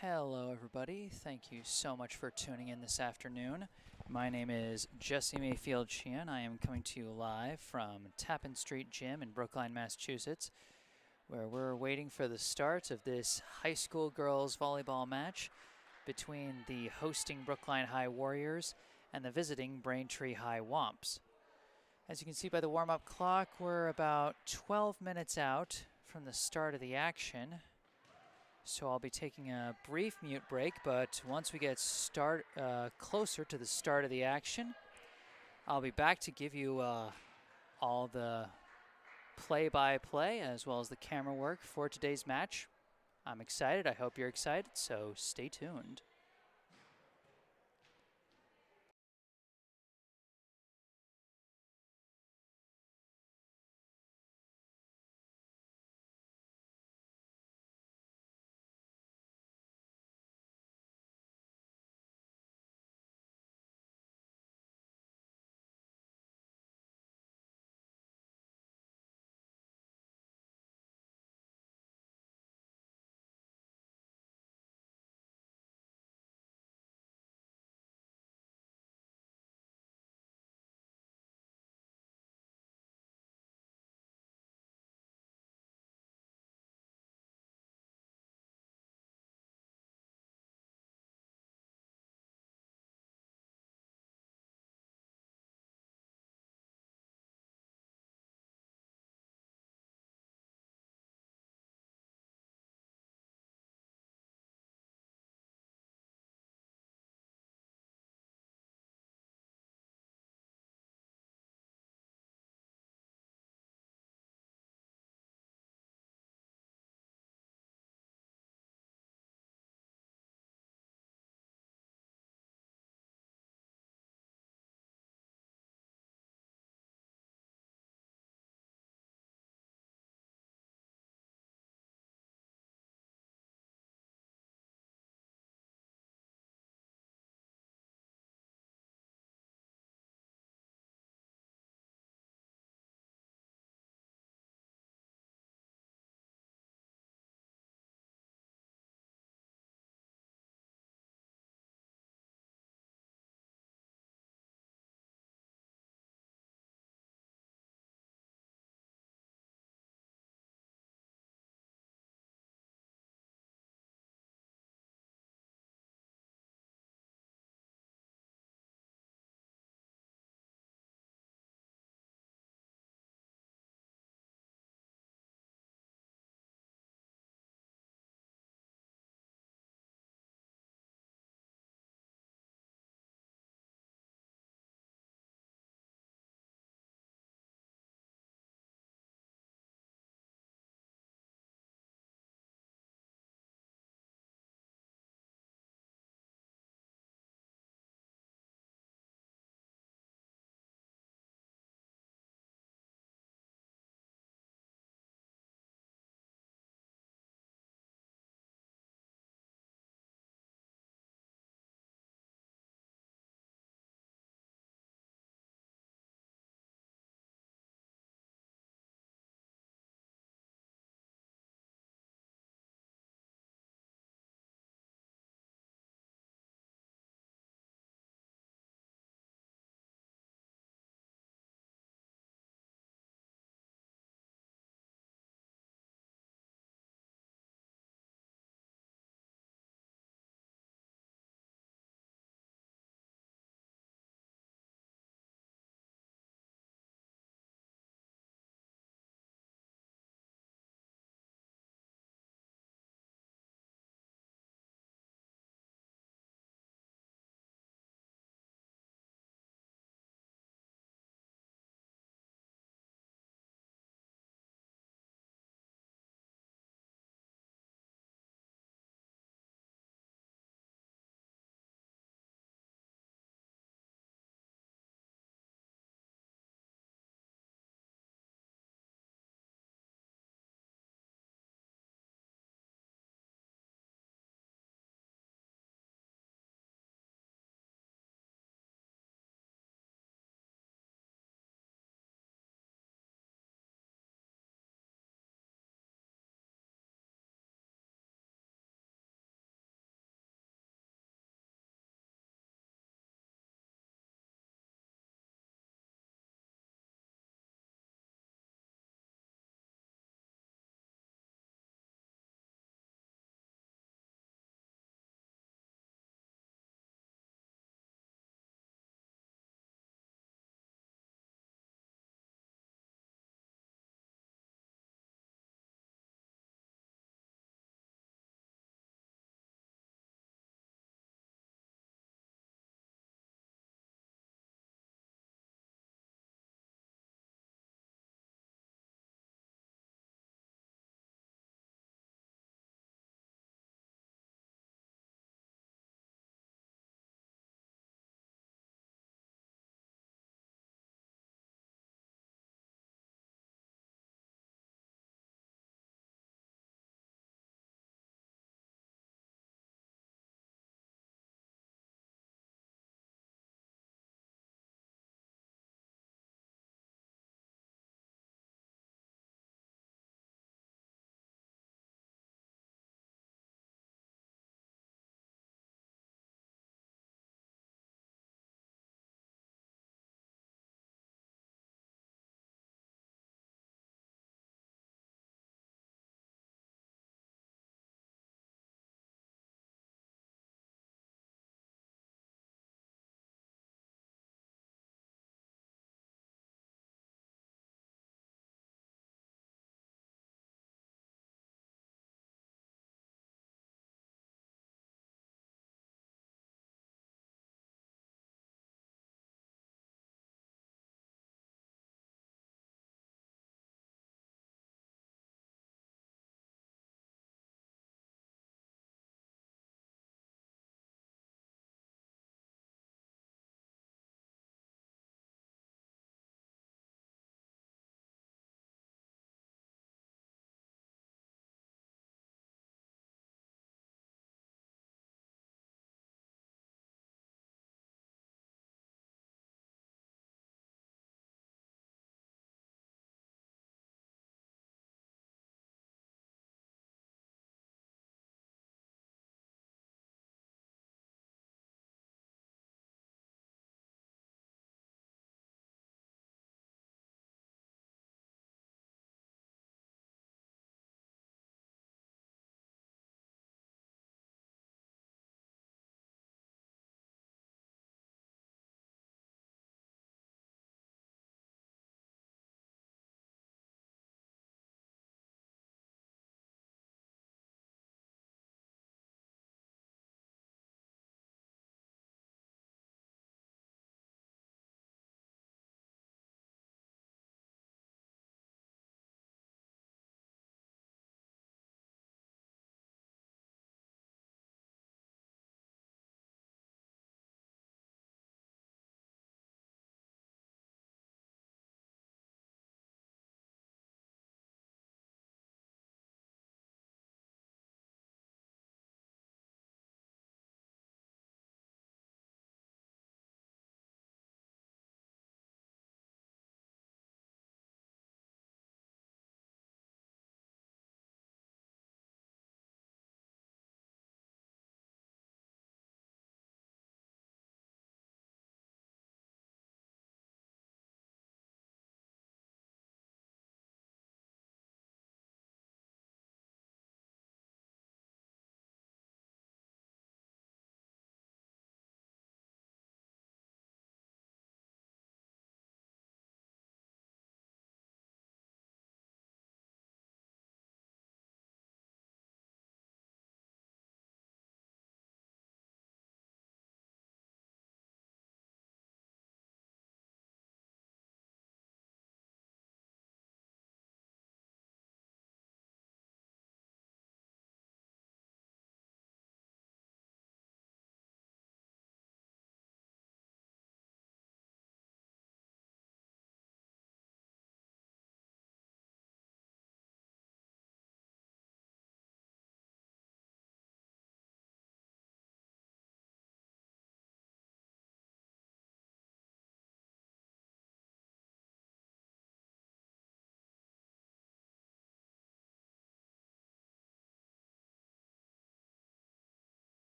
Hello everybody, thank you so much for tuning in this afternoon. My name is Jesse Mayfield-Sheehan. I am coming to you live from Tappan Street Gym in Brookline, Massachusetts, where we're waiting for the start of this high school girls volleyball match between the hosting Brookline High Warriors and the visiting Braintree High Womps. As you can see by the warm-up clock, we're about 12 minutes out from the start of the action. So I'll be taking a brief mute break, but once we get closer to the start of the action, I'll be back to give you all the play-by-play as well as the camera work for today's match. I'm excited. I hope you're excited, so stay tuned.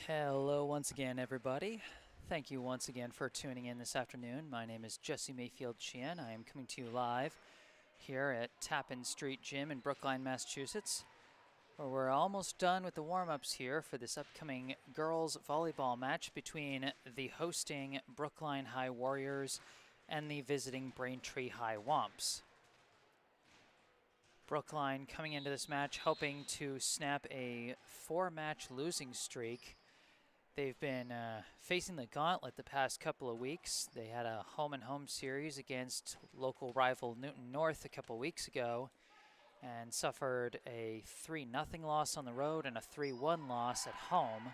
Hello once again, everybody. Thank you once again for tuning in this afternoon. My name is Jesse Mayfield-Sheehan. I am coming to you live here at Tappan Street Gym in Brookline, Massachusetts, where we're almost done with the warm-ups here for this upcoming girls volleyball match between the hosting Brookline High Warriors and the visiting Braintree High Womps. Brookline coming into this match hoping to snap a 4-match losing streak. They've been facing the gauntlet the past couple of weeks. They had a home-and-home series against local rival Newton North a couple weeks ago and suffered a 3-0 loss on the road and a 3-1 loss at home.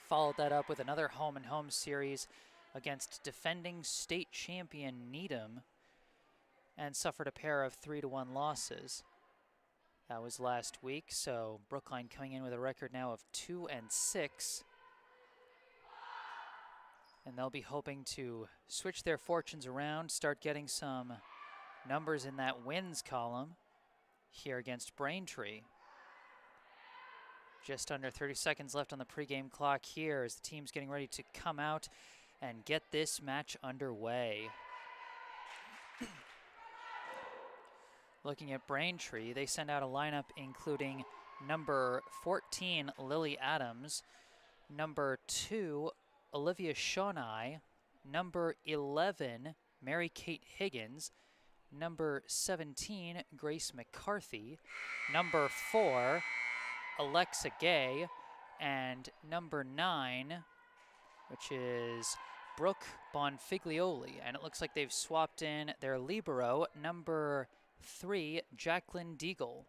Followed that up with another home-and-home series against defending state champion Needham and suffered a pair of 3-1 losses. That was last week, so Brookline coming in with a record now of 2-6. And they'll be hoping to switch their fortunes around, start getting some numbers in that wins column here against Braintree. Just under 30 seconds left on the pregame clock here as the team's getting ready to come out and get this match underway. Looking at Braintree, they send out a lineup including number 14, Lily Adams, number 2, Olivia Shonai, number 11, Mary Kate Higgins, number 17, Grace McCarthy, number 4, Alexa Gay, and number 9, which is Brooke Bonfiglioli. And it looks like they've swapped in their libero, number 3, Jacqueline Deagle.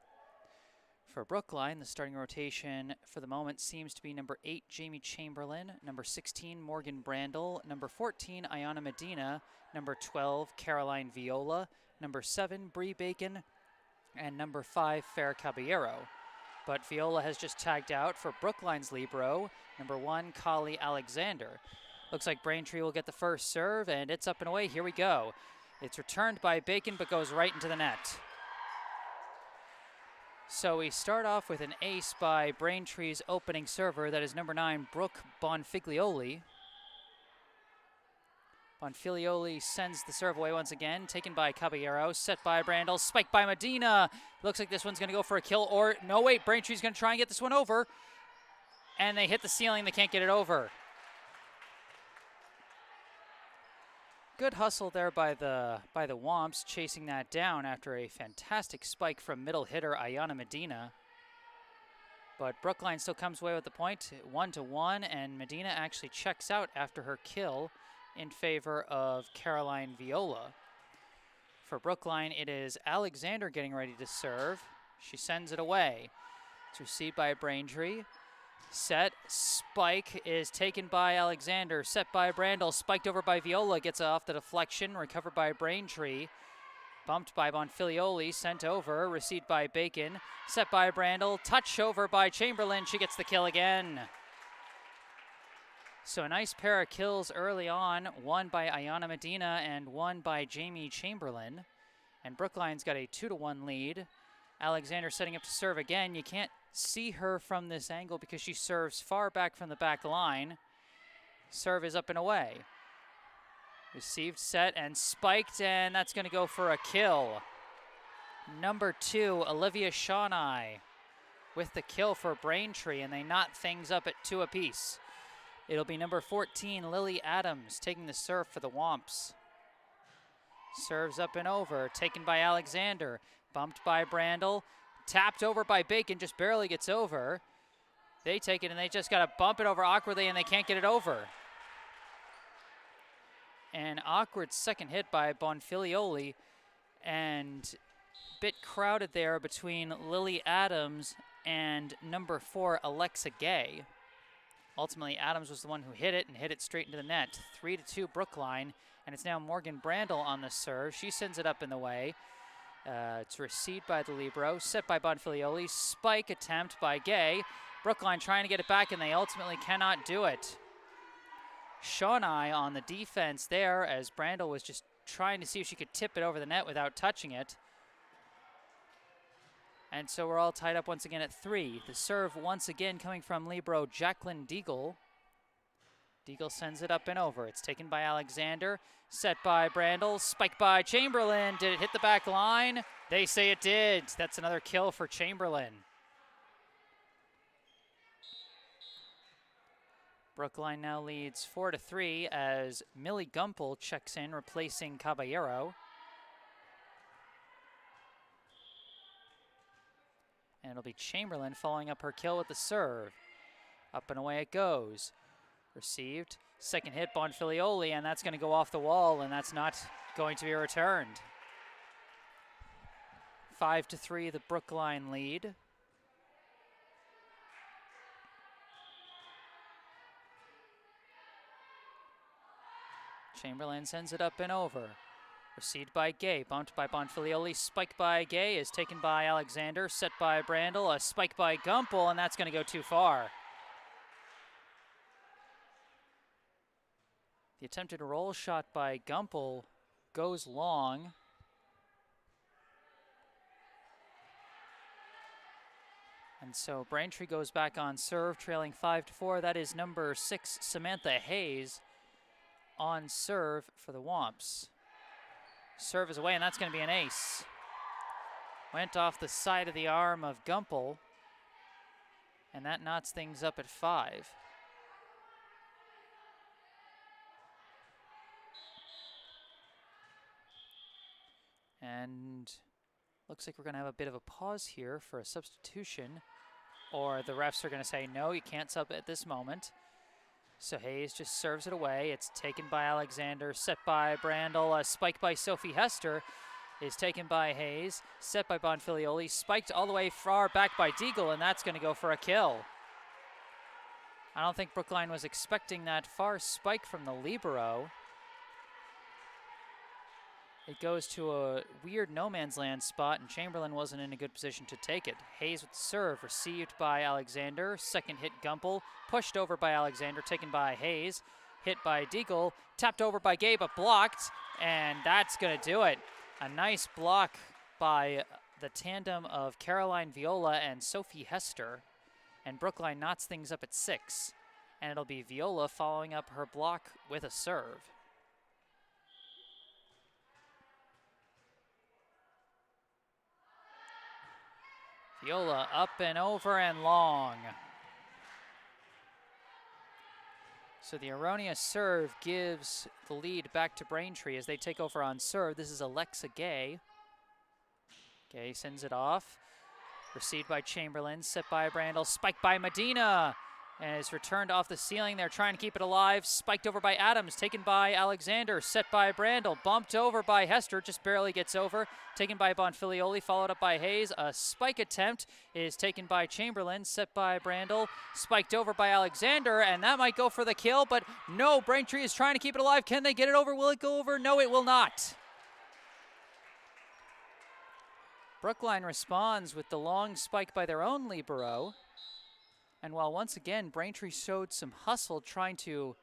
For Brookline, the starting rotation for the moment seems to be number 8, Jamie Chamberlain, number 16, Morgan Brandel, number 14, Ayana Medina, number 12, Caroline Viola, number 7, Bree Bacon, and number 5, Farah Caballero. But Viola has just tagged out for Brookline's libero, number 1, Kali Alexander. Looks like Braintree will get the first serve, and it's up and away. Here we go. It's returned by Bacon, but goes right into the net. So we start off with an ace by Braintree's opening server. That is number 9, Brooke Bonfiglioli. Bonfiglioli sends the serve away once again, taken by Caballero, set by Brandel, spiked by Medina. Looks like this one's going to go for a kill, or no, wait, Braintree's going to try and get this one over. And they hit the ceiling, they can't get it over. Good hustle there by the Womps, chasing that down after a fantastic spike from middle hitter Ayana Medina. But Brookline still comes away with the point, 1-1, and Medina actually checks out after her kill in favor of Caroline Viola. For Brookline, it is Alexander getting ready to serve. She sends it away. It's received by Braintree. Set, spike is taken by Alexander, set by Brandel, spiked over by Viola, gets off the deflection, recovered by Braintree, bumped by Bonfiglioli, sent over, received by Bacon, set by Brandel, touch over by Chamberlain, she gets the kill again. So a nice pair of kills early on, one by Ayana Medina and one by Jamie Chamberlain, and Brookline's got a 2-1 lead. Alexander setting up to serve again. You can't see her from this angle because she serves far back from the back line. Serve is up and away. Received, set, and spiked, and that's going to go for a kill. Number 2, Olivia Shonai with the kill for Braintree, and they knot things up at 2 apiece. It'll be number 14, Lily Adams, taking the serve for the Womps. Serves up and over, taken by Alexander. Bumped by Brandel, tapped over by Bacon, just barely gets over. They take it and they just got to bump it over awkwardly and they can't get it over. An awkward second hit by Bonfiglioli and a bit crowded there between Lily Adams and number 4, Alexa Gay. Ultimately, Adams was the one who hit it and hit it straight into the net. 3-2 Brookline, and it's now Morgan Brandel on the serve. She sends it up in the way. It's received by the libero, set by Bonfiglioli, spike attempt by Gay. Brookline trying to get it back, and they ultimately cannot do it. Shonai on the defense there as Brandel was just trying to see if she could tip it over the net without touching it. And so we're all tied up once again at 3. The serve once again coming from libero Jacqueline Deagle. Deagle sends it up and over. It's taken by Alexander, set by Brandel, spiked by Chamberlain. Did it hit the back line? They say it did. That's another kill for Chamberlain. Brookline now leads 4-3 as Millie Gumpel checks in, replacing Caballero. And it'll be Chamberlain following up her kill with the serve. Up and away it goes. Received. Second hit, Bonfilioli, and that's going to go off the wall, and that's not going to be returned. 5-3, the Brookline lead. Chamberlain sends it up and over. Received by Gay, bumped by Bonfilioli, spiked by Gay, is taken by Alexander, set by Brandel, a spike by Gumpel, and that's going to go too far. The attempted roll shot by Gumpel goes long. And so Braintree goes back on serve, trailing 5-4. That is number 6, Samantha Hayes, on serve for the Womps. Serve is away, and that's going to be an ace. Went off the side of the arm of Gumpel, and that knots things up at 5. And looks like we're going to have a bit of a pause here for a substitution, or the refs are going to say, no, you can't sub at this moment. So Hayes just serves it away. It's taken by Alexander, set by Brandel. A spike by Sophie Hester is taken by Hayes, set by Bonfilioli, spiked all the way far back by Deagle, and that's going to go for a kill. I don't think Brookline was expecting that far spike from the libero. It goes to a weird no-man's land spot, and Chamberlain wasn't in a good position to take it. Hayes with the serve, received by Alexander. Second hit, Gumpel, pushed over by Alexander, taken by Hayes. Hit by Deagle, tapped over by Gay, but blocked, and that's going to do it. A nice block by the tandem of Caroline Viola and Sophie Hester, and Brookline knots things up at 6. And it'll be Viola following up her block with a serve. Viola up and over and long. So the erroneous serve gives the lead back to Braintree as they take over on serve. This is Alexa Gay. Gay sends it off. Received by Chamberlain, set by Brandel, spiked by Medina. And is returned off the ceiling. They're trying to keep it alive. Spiked over by Adams, taken by Alexander, set by Brandel, bumped over by Hester, just barely gets over. Taken by Bonfilioli, followed up by Hayes. A spike attempt is taken by Chamberlain, set by Brandel, spiked over by Alexander, and that might go for the kill, but no, Braintree is trying to keep it alive. Can they get it over? Will it go over? No, it will not. Brookline responds with the long spike by their own libero. And while once again Braintree showed some hustle trying to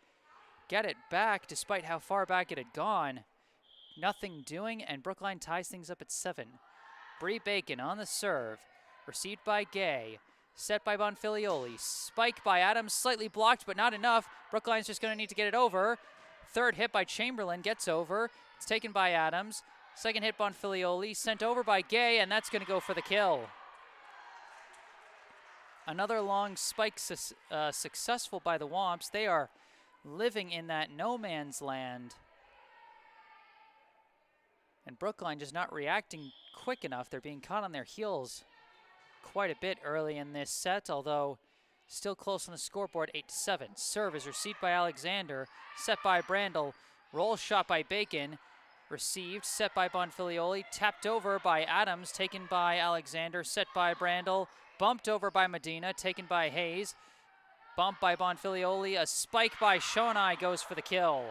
get it back despite how far back it had gone, nothing doing, and Brookline ties things up at 7. Bree Bacon on the serve, received by Gay, set by Bonfilioli, spike by Adams, slightly blocked but not enough. Brookline's just going to need to get it over. Third hit by Chamberlain, gets over. It's taken by Adams. Second hit Bonfilioli, sent over by Gay, and that's going to go for the kill. Another long spike successful by the Womps. They are living in that no man's land. And Brookline just not reacting quick enough. They're being caught on their heels quite a bit early in this set, although still close on the scoreboard, 8-7. Serve is received by Alexander, set by Brandel, roll shot by Bacon, received, set by Bonfilioli, tapped over by Adams, taken by Alexander, set by Brandel, bumped over by Medina, taken by Hayes, bumped by Bonfilioli, a spike by Shonai goes for the kill.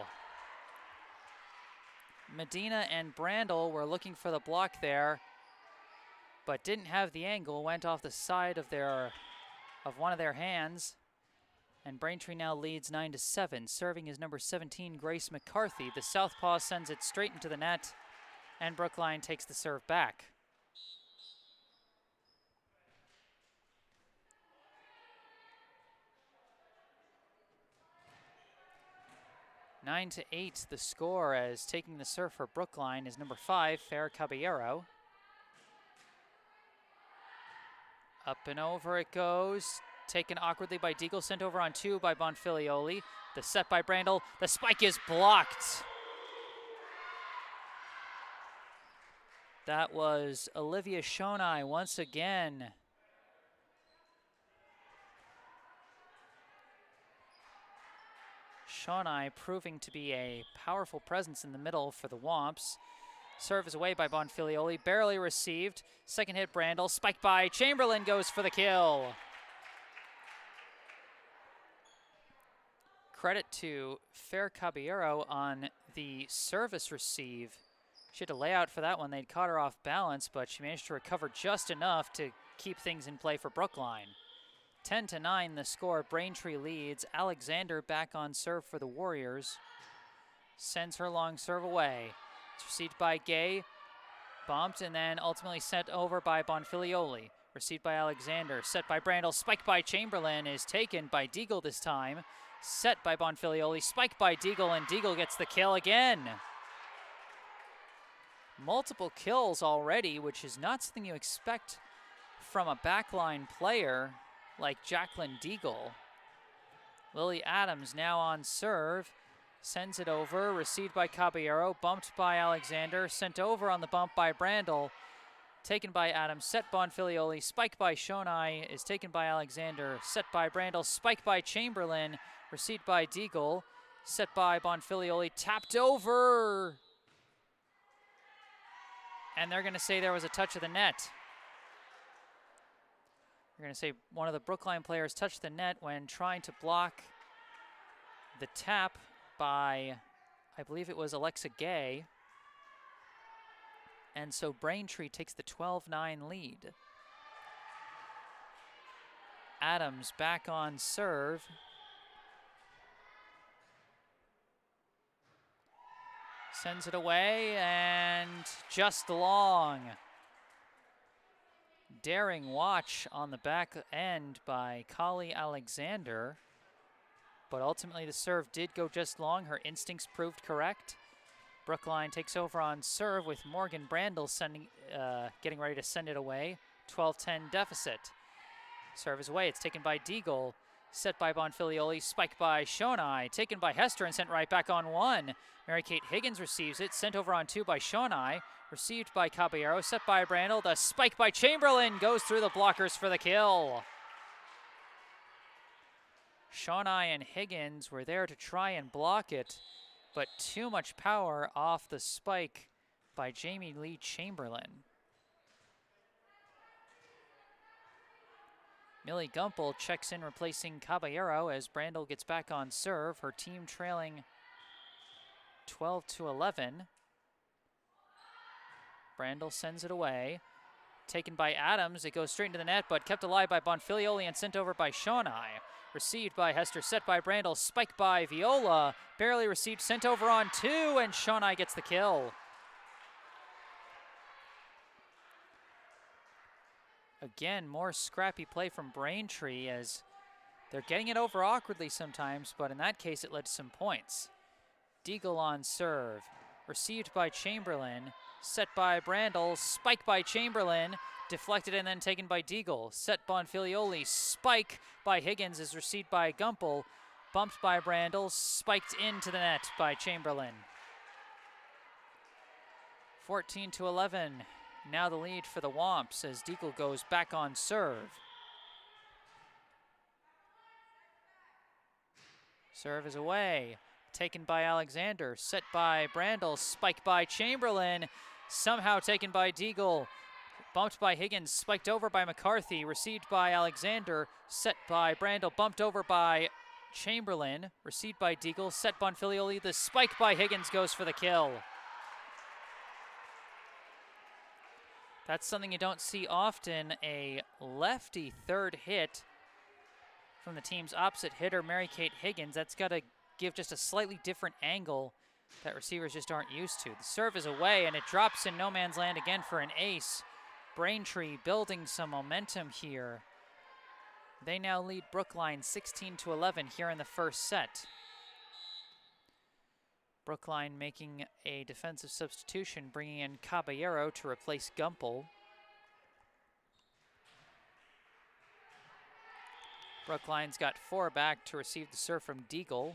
Medina and Brandel were looking for the block there, but didn't have the angle, went off the side of one of their hands, and Braintree now leads 9-7. Serving is number 17, Grace McCarthy. The southpaw sends it straight into the net, and Brookline takes the serve back. 9-8 the score, as taking the serve for Brookline is number 5, Fer Caballero. Up and over it goes. Taken awkwardly by Deagle, sent over on 2 by Bonfilioli. The set by Brandel. The spike is blocked. That was Olivia Shonai once again. Shonai proving to be a powerful presence in the middle for the Womps. Serve is away by Bonfilioli, barely received. Second hit, Brandel, spiked by Chamberlain, goes for the kill. Credit to Fer Caballero on the service receive. She had to lay out for that one. They'd caught her off balance, but she managed to recover just enough to keep things in play for Brookline. 10-9 the score, Braintree leads. Alexander back on serve for the Warriors. Sends her long serve away. It's received by Gay, bumped, and then ultimately sent over by Bonfilioli. Received by Alexander, set by Brandel, spiked by Chamberlain, is taken by Deagle this time. Set by Bonfilioli, spiked by Deagle, and Deagle gets the kill again. Multiple kills already, which is not something you expect from a backline player like Jacqueline Deagle. Lily Adams now on serve. Sends it over, received by Caballero, bumped by Alexander, sent over on the bump by Brandel, taken by Adams, set Bonfilioli, spiked by Shonai, is taken by Alexander, set by Brandel, spiked by Chamberlain, received by Deagle, set by Bonfilioli, tapped over! And they're gonna say there was a touch of the net. They're gonna say one of the Brookline players touched the net when trying to block the tap by, I believe it was Alexa Gay. And so Braintree takes the 12-9 lead. Adams back on serve. Sends it away and just long. Daring watch on the back end by Kali Alexander. But ultimately the serve did go just long. Her instincts proved correct. Brookline takes over on serve with Morgan Brandel getting ready to send it away. 12-10 deficit. Serve is away. It's taken by Deagle. Set by Bonfilioli. Spiked by Shonai. Taken by Hester and sent right back on 1. Mary-Kate Higgins receives it. Sent over on 2 by Shonai. Received by Caballero. Set by Brandel. The spike by Chamberlain goes through the blockers for the kill. Shonai and Higgins were there to try and block it, but too much power off the spike by Jamie Lee Chamberlain. Millie Gumpel checks in, replacing Caballero as Brandel gets back on serve. Her team trailing 12-11. Brandel sends it away. Taken by Adams, it goes straight into the net, but kept alive by Bonfilioli and sent over by Shonai. Received by Hester, set by Brandel, spiked by Viola, barely received, sent over on 2, and Shonai gets the kill. Again, more scrappy play from Braintree as they're getting it over awkwardly sometimes, but in that case it led to some points. Deagle on serve, received by Chamberlain, set by Brandel, spiked by Chamberlain, deflected and then taken by Deagle. Set Bonfilioli, spike by Higgins is received by Gumpel, bumped by Brandel, spiked into the net by Chamberlain. 14-11, now the lead for the Womps as Deagle goes back on serve. Serve is away, taken by Alexander, set by Brandel, spiked by Chamberlain, somehow taken by Deagle. Bumped by Higgins, spiked over by McCarthy, received by Alexander, set by Brandel, bumped over by Chamberlain, received by Deagle, set Bonfilioli, the spike by Higgins goes for the kill. That's something you don't see often, a lefty third hit from the team's opposite hitter, Mary-Kate Higgins. That's got to give just a slightly different angle that receivers just aren't used to. The serve is away and it drops in no man's land again for an ace. Braintree building some momentum here. They now lead Brookline 16-11 here in the first set. Brookline making a defensive substitution, bringing in Caballero to replace Gumpel. Brookline's got 4 back to receive the serve from Deagle.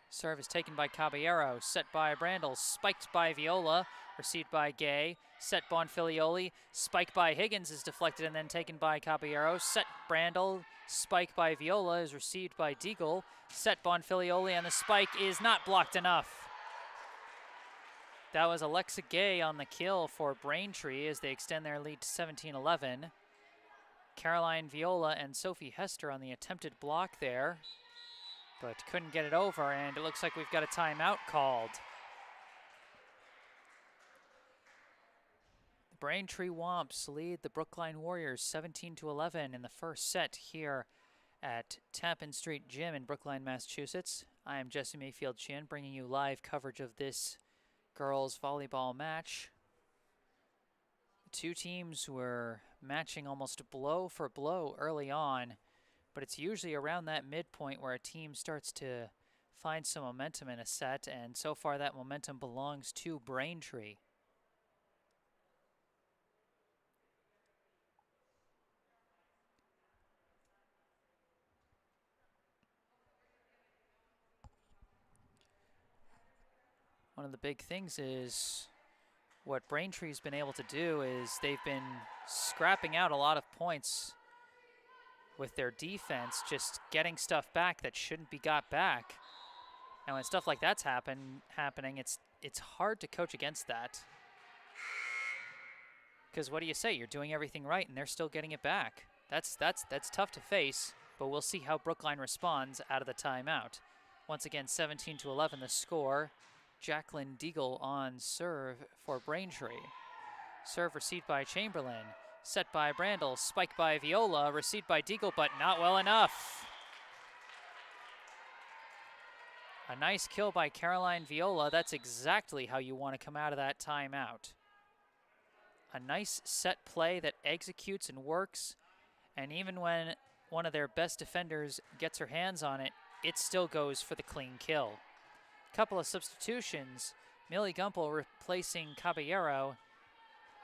Serve is taken by Caballero, set by Brandel, spiked by Viola, received by Gay, set Bonfilioli, spiked by Higgins is deflected and then taken by Caballero, set Brandel, spike by Viola is received by Deagle, set Bonfilioli, and the spike is not blocked enough. That was Alexa Gay on the kill for Braintree as they extend their lead to 17-11. Caroline Viola and Sophie Hester on the attempted block there, but couldn't get it over, and it looks like we've got a timeout called. The Braintree Womps lead the Brookline Warriors 17-11 in the first set here at Tappan Street Gym in Brookline, Massachusetts. I am Jesse Mayfield-Sheehan, bringing you live coverage of this girls volleyball match. The two teams were matching almost blow for blow early on, but it's usually around that midpoint where a team starts to find some momentum in a set, and so far that momentum belongs to Braintree. One of the big things is what Braintree's been able to do is they've been scrapping out a lot of points with their defense, just getting stuff back that shouldn't be got back. And when stuff like that's happening, it's hard to coach against that. Because what do you say? You're doing everything right and they're still getting it back. That's tough to face, but we'll see how Brookline responds out of the timeout. Once again, 17-11 the score. Jacqueline Deagle on serve for Braintree. Serve received by Chamberlain. Set by Brandel, spiked by Viola, received by Deagle, but not well enough. A nice kill by Caroline Viola. That's exactly how you want to come out of that timeout. A nice set play that executes and works, and even when one of their best defenders gets her hands on it, it still goes for the clean kill. Couple of substitutions, Millie Gumpel replacing Caballero,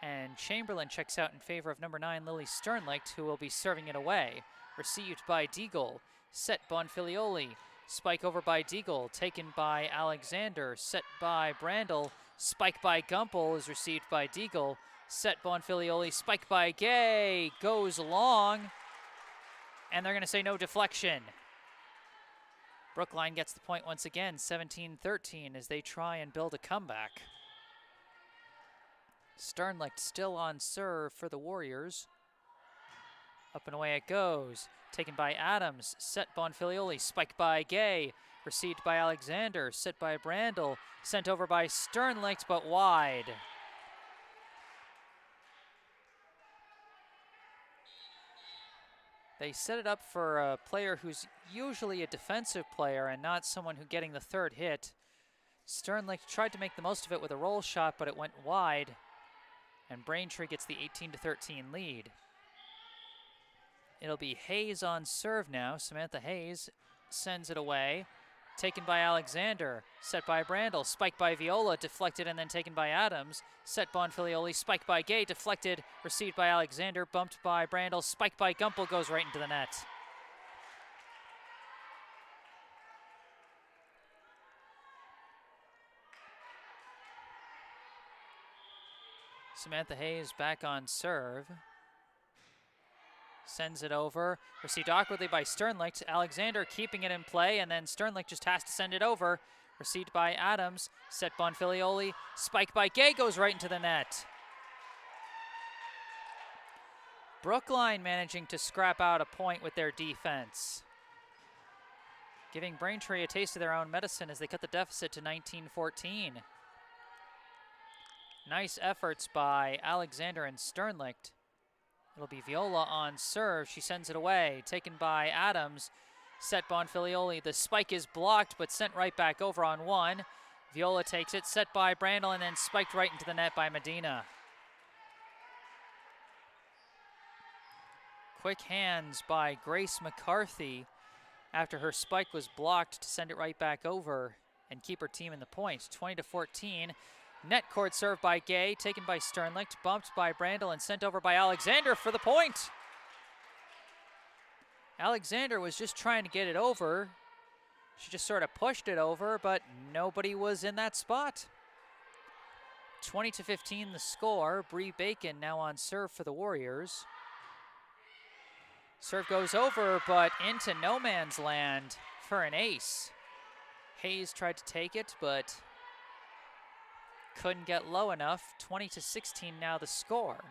and Chamberlain checks out in favor of number 9, Lily Sternlicht, who will be serving it away. Received by Deagle, set Bonfilioli, spike over by Deagle, taken by Alexander, set by Brandel, spike by Gumpel is received by Deagle, set Bonfilioli, spike by Gay, goes long, and they're gonna say no deflection. Brookline gets the point once again, 17-13, as they try and build a comeback. Sternlicht still on serve for the Warriors. Up and away it goes. Taken by Adams, set Bonfilioli, spiked by Gay, received by Alexander, set by Brandel, sent over by Sternlicht, but wide. They set it up for a player who's usually a defensive player and not someone who's getting the third hit. Sternlicht tried to make the most of it with a roll shot, but it went wide, and Braintree gets the 18-13 lead. It'll be Hayes on serve now. Samantha Hayes sends it away. Taken by Alexander, set by Brandel, spiked by Viola, deflected and then taken by Adams. Set Bonfilioli, spiked by Gay, deflected, received by Alexander, bumped by Brandel, spiked by Gumpel, goes right into the net. Samantha Hayes back on serve. Sends it over, received awkwardly by Sternlicht. Alexander keeping it in play, and then Sternlicht just has to send it over. Received by Adams, set Bonfilioli, spiked by Gay, goes right into the net. Brookline managing to scrap out a point with their defense, giving Braintree a taste of their own medicine as they cut the deficit to 19-14. Nice efforts by Alexander and Sternlicht. It'll be Viola on serve. She sends it away. Taken by Adams. Set Bonfilioli. The spike is blocked, but sent right back over on one. Viola takes it. Set by Brandel, and then spiked right into the net by Medina. Quick hands by Grace McCarthy after her spike was blocked to send it right back over. and keep her team in the point. 20-14. Net court serve by Gay, taken by Sternlicht, bumped by Brandel and sent over by Alexander for the point. Alexander was just trying to get it over. She just sort of pushed it over, but nobody was in that spot. 20-15 the score. Bree Bacon now on serve for the Warriors. Serve goes over, but into no man's land for an ace. Hayes tried to take it, but couldn't get low enough. 20-16 now the score.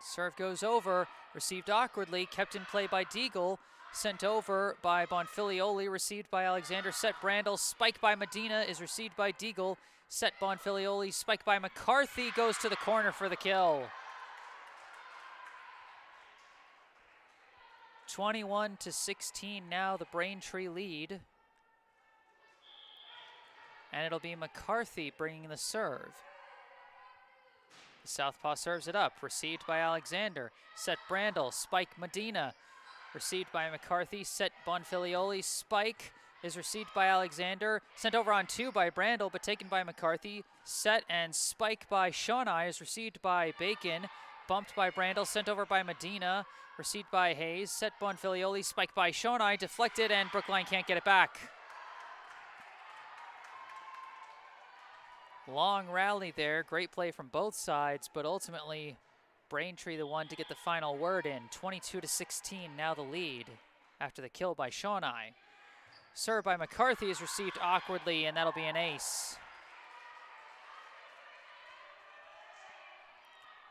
Serve goes over, received awkwardly, kept in play by Deagle, sent over by Bonfilioli, received by Alexander, set Brandel, spike by Medina is received by Deagle, set Bonfilioli, spike by McCarthy, goes to the corner for the kill. 21-16 now the Braintree lead. And it'll be McCarthy bringing the serve. The southpaw serves it up, received by Alexander, set Brandel, spike Medina, received by McCarthy, set Bonfilioli, spike is received by Alexander, sent over on two by Brandel, but taken by McCarthy, set and spike by Shawnai is received by Bacon, bumped by Brandel, sent over by Medina, received by Hayes, set Bonfilioli, spiked by Shawnai, deflected, and Brookline can't get it back. Long rally there, great play from both sides, but ultimately Braintree the one to get the final word in. 22-16 now the lead after the kill by Shawnai. Serve by McCarthy is received awkwardly, and that'll be an ace.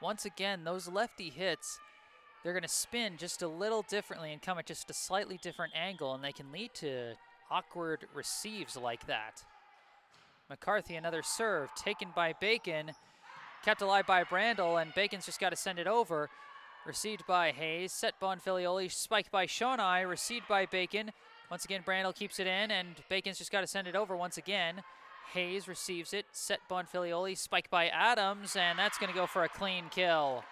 Once again, those lefty hits, they're going to spin just a little differently and come at just a slightly different angle, and they can lead to awkward receives like that. McCarthy, another serve, taken by Bacon, kept alive by Brandel, and Bacon's just got to send it over. Received by Hayes, set Bonfilioli, spiked by Shawnai, received by Bacon. Once again, Brandel keeps it in, and Bacon's just got to send it over once again. Hayes receives it, set Bonfilioli, spiked by Adams, and that's going to go for a clean kill.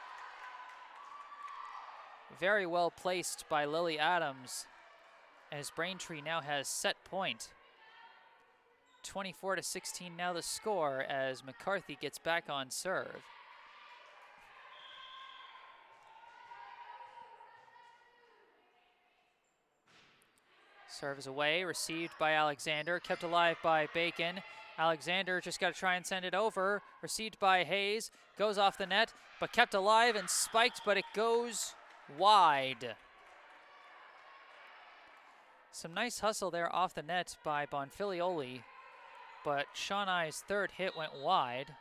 Very well placed by Lily Adams, as Braintree now has set point. 24-16 now the score as McCarthy gets back on serve. Serve is away, received by Alexander, kept alive by Bacon. Alexander just got to try and send it over, received by Hayes, goes off the net, but kept alive and spiked, but it goes wide. Some nice hustle there off the net by Bonfilioli, but Shawnai's third hit went wide.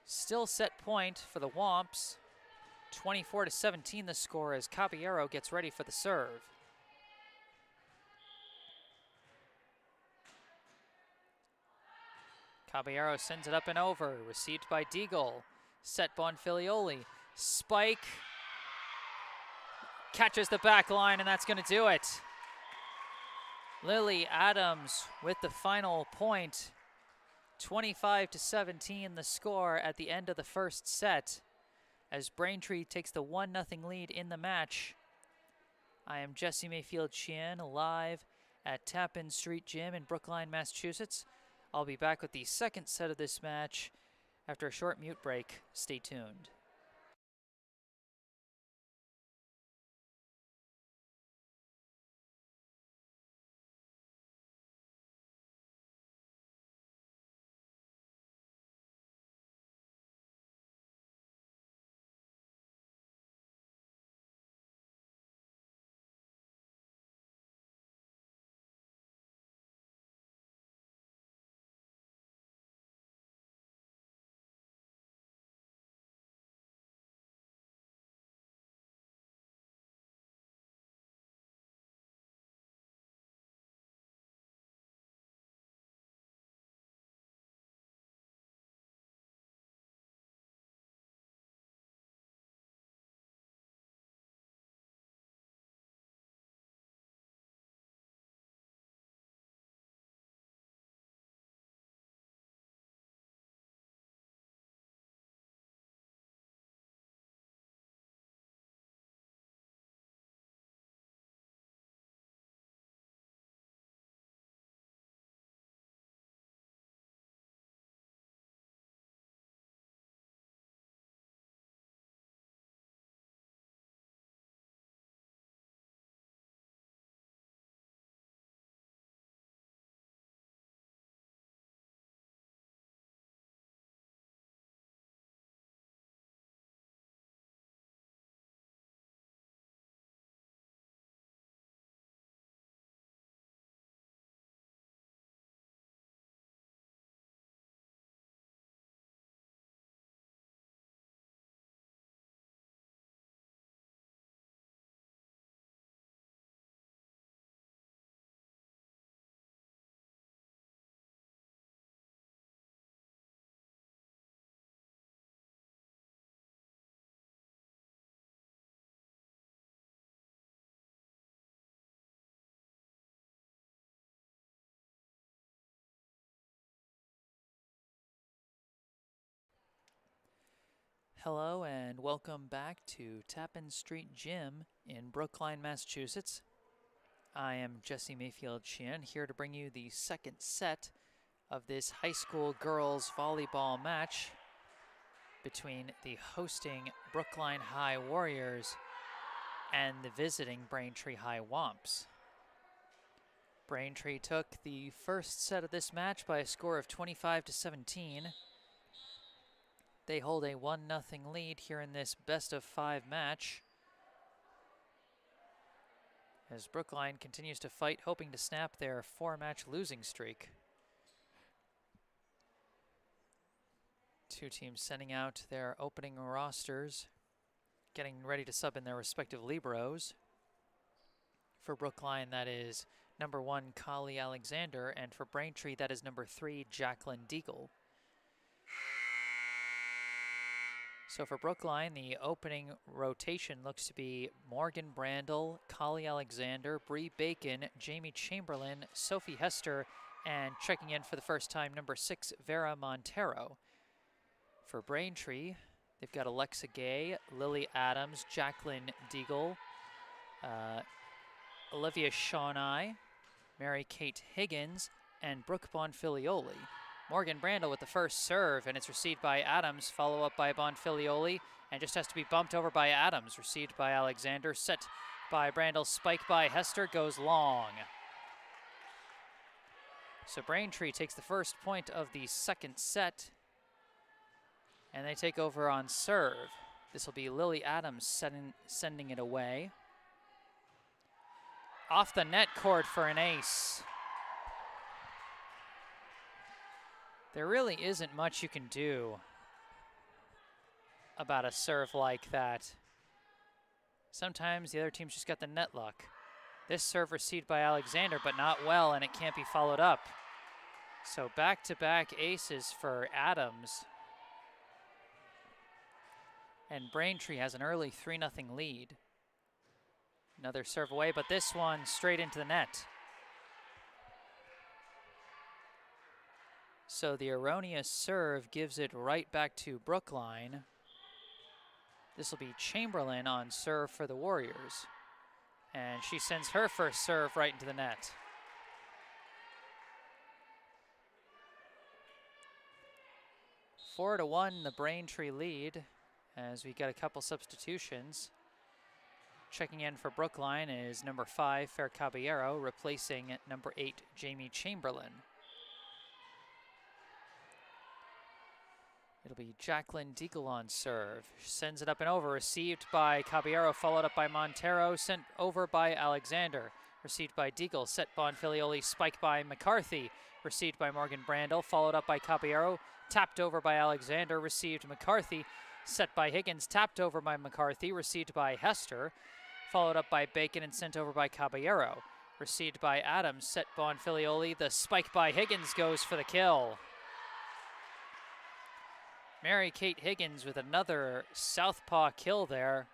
Still set point for the Womps. 24-17 the score as Caballero gets ready for the serve. Caballero sends it up and over, received by Deagle. Set Bonfilioli, spike, catches the back line, and that's going to do it. Lily Adams with the final point. 25-17 the score at the end of the first set as Braintree takes the 1-0 lead in the match. I am Jesse Mayfield-Sheehan, live at Tappan Street Gym in Brookline, Massachusetts. I'll be back with the second set of this match after a short mute break. Stay tuned. Hello and welcome back to Tappan Street Gym in Brookline, Massachusetts. I am Jesse Mayfield-Sheehan, here to bring you the second set of this high school girls volleyball match between the hosting Brookline High Warriors and the visiting Braintree High Womps. Braintree took the first set of this match by a score of 25-17. They hold a 1-0 lead here in this best-of-5 match, as Brookline continues to fight, hoping to snap their 4-match losing streak. Two teams sending out their opening rosters, getting ready to sub in their respective liberos. For Brookline, that is number 1, Kali Alexander, and for Braintree, that is number 3, Jacqueline Deagle. So for Brookline, the opening rotation looks to be Morgan Brandel, Kali Alexander, Bree Bacon, Jamie Chamberlain, Sophie Hester, and checking in for the first time, number 6, Vera Montero. For Braintree, they've got Alexa Gay, Lily Adams, Jacqueline Deagle, Olivia Shawnai, Mary-Kate Higgins, and Brooke Bonfilioli. Morgan Brandel with the first serve, and it's received by Adams, follow up by Bonfilioli, and just has to be bumped over by Adams. Received by Alexander, set by Brandel, spike by Hester, goes long. So Braintree takes the first point of the second set, and they take over on serve. This will be Lily Adams sending it away. Off the net cord for an ace. There really isn't much you can do about a serve like that. Sometimes the other team's just got the net luck. This serve received by Alexander, but not well, and it can't be followed up. So back-to-back aces for Adams. And Braintree has an early 3-0 lead. Another serve away, but this one straight into the net. So the erroneous serve gives it right back to Brookline. This will be Chamberlain on serve for the Warriors. And she sends her first serve right into the net. Four to 1, the Braintree lead, as we get a couple substitutions. Checking in for Brookline is number 5, Fair Caballero, replacing number 8, Jamie Chamberlain. It'll be Jacqueline Deagle on serve. She sends it up and over, received by Caballero, followed up by Montero, sent over by Alexander. Received by Deagle, set Bonfilioli, spiked by McCarthy. Received by Morgan Brandel, followed up by Caballero, tapped over by Alexander, received McCarthy, set by Higgins, tapped over by McCarthy, received by Hester, followed up by Bacon and sent over by Caballero. Received by Adams, set Bonfilioli, the spike by Higgins goes for the kill. Mary-Kate Higgins with another southpaw kill there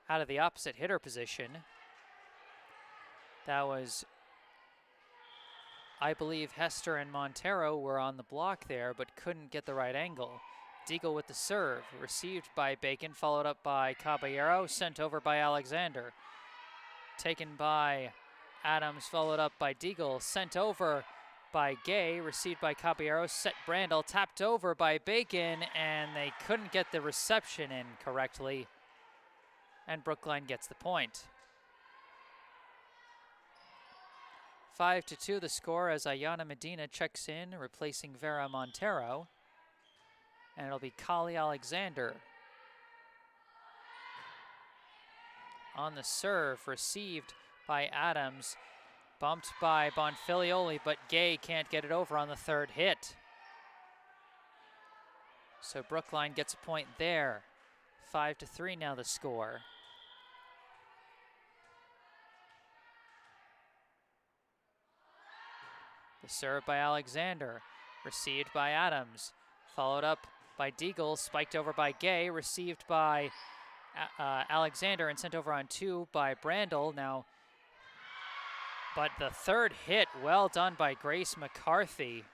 out of the opposite hitter position. That was, I believe, Hester and Montero were on the block there but couldn't get the right angle. Deagle with the serve, received by Bacon, followed up by Caballero, sent over by Alexander. Taken by Adams, followed up by Deagle, sent over by Gay, received by Caballero, set Brandel, tapped over by Bacon, and they couldn't get the reception in correctly, and Brookline gets the point. 5-2 the score as Ayana Medina checks in, replacing Vera Montero, and it'll be Kali Alexander on the serve, received by Adams, bumped by Bonfilioli, but Gay can't get it over on the third hit. So Brookline gets a point there. 5-3 now the score. The serve by Alexander, received by Adams, followed up by Deagle, spiked over by Gay, received by Alexander and sent over on 2 by Brandel. Now, but the third hit, well done by Grace McCarthy.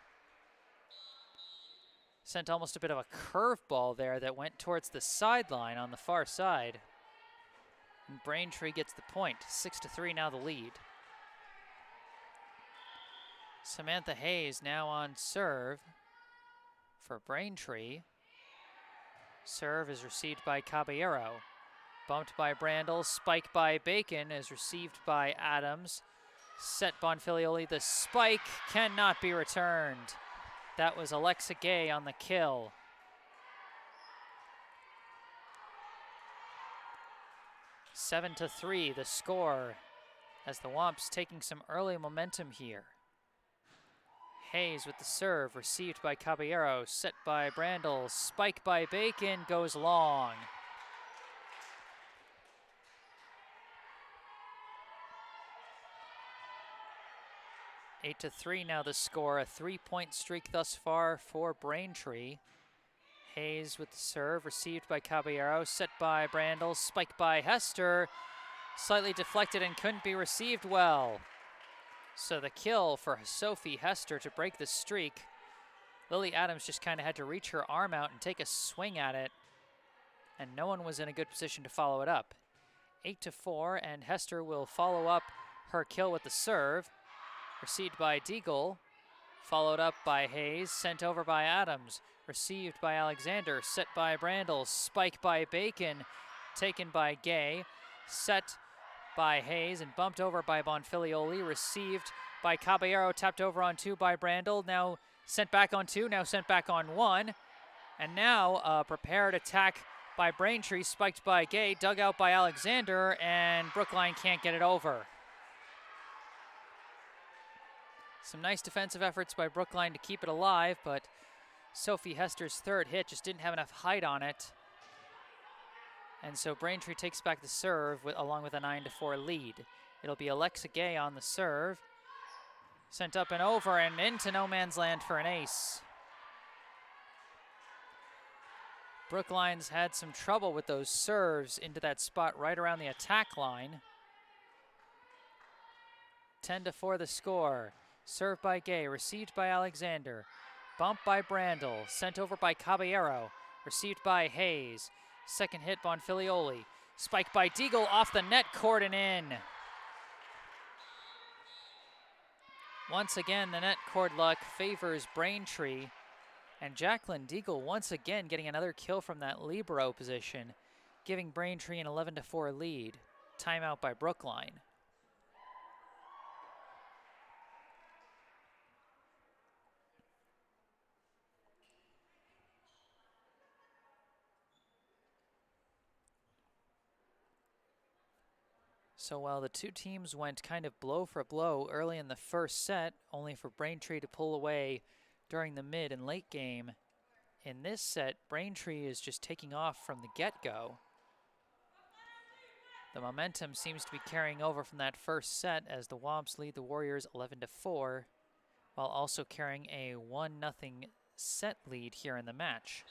Sent almost a bit of a curveball there that went towards the sideline on the far side. And Braintree gets the point. 6-3 now the lead. Samantha Hayes now on serve for Braintree. Serve is received by Caballero. Bumped by Brandel, spike by Bacon is received by Adams. Set Bonfilioli, the spike cannot be returned. That was Alexa Gay on the kill. 7-3 the score as the Womps taking some early momentum here. Hayes with the serve, received by Caballero, set by Brandel, spike by Bacon, goes long. Eight to 3 now the score, a 3-point streak thus far for Braintree. Hayes with the serve, received by Caballero, set by Brandel, spike by Hester, slightly deflected and couldn't be received well. So the kill for Sophie Hester to break the streak. Lily Adams just kind of had to reach her arm out and take a swing at it, and no one was in a good position to follow it up. 8-4, and Hester will follow up her kill with the serve. Received by Deagle, followed up by Hayes, sent over by Adams, received by Alexander, set by Brandel, spike by Bacon, taken by Gay, set by Hayes and bumped over by Bonfilioli, received by Caballero, tapped over on 2 by Brandel, now sent back on 2, now sent back on 1, and now a prepared attack by Braintree, spiked by Gay, dug out by Alexander, and Brookline can't get it over. Some nice defensive efforts by Brookline to keep it alive, but Sophie Hester's third hit just didn't have enough height on it. And so Braintree takes back the serve along with a 9-4 lead. It'll be Alexa Gay on the serve. Sent up and over and into no man's land for an ace. Brookline's had some trouble with those serves into that spot right around the attack line. 10-4 the score. Served by Gay, received by Alexander. Bumped by Brandel, sent over by Caballero, received by Hayes. Second hit, Bonfilioli. Spike by Deagle off the net cord and in. Once again, the net cord luck favors Braintree. And Jacqueline Deagle once again getting another kill from that libero position, giving Braintree an 11-4 lead. Timeout by Brookline. So while the two teams went kind of blow for blow early in the first set, only for Braintree to pull away during the mid and late game, in this set, Braintree is just taking off from the get-go. The momentum seems to be carrying over from that first set as the Womps lead the Warriors 11-4, while also carrying a 1-0 set lead here in the match.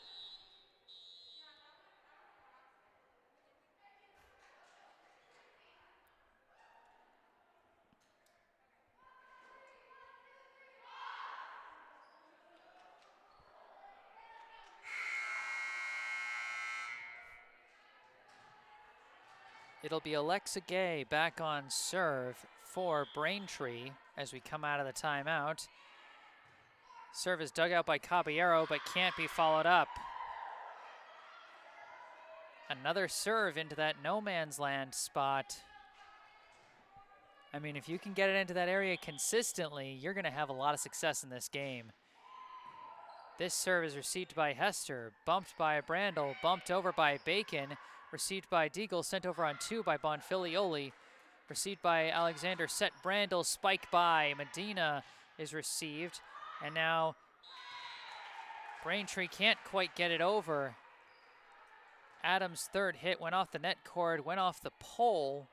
It'll be Alexa Gay back on serve for Braintree as we come out of the timeout. Serve is dug out by Caballero, but can't be followed up. Another serve into that no man's land spot. I mean, if you can get it into that area consistently, you're going to have a lot of success in this game. This serve is received by Hester, bumped by Brandel, bumped over by Bacon, received by Deagle, sent over on 2 by Bonfilioli, received by Alexander, set Brandel, spike by Medina is received, and now Braintree can't quite get it over. Adams' third hit went off the net cord, went off the pole,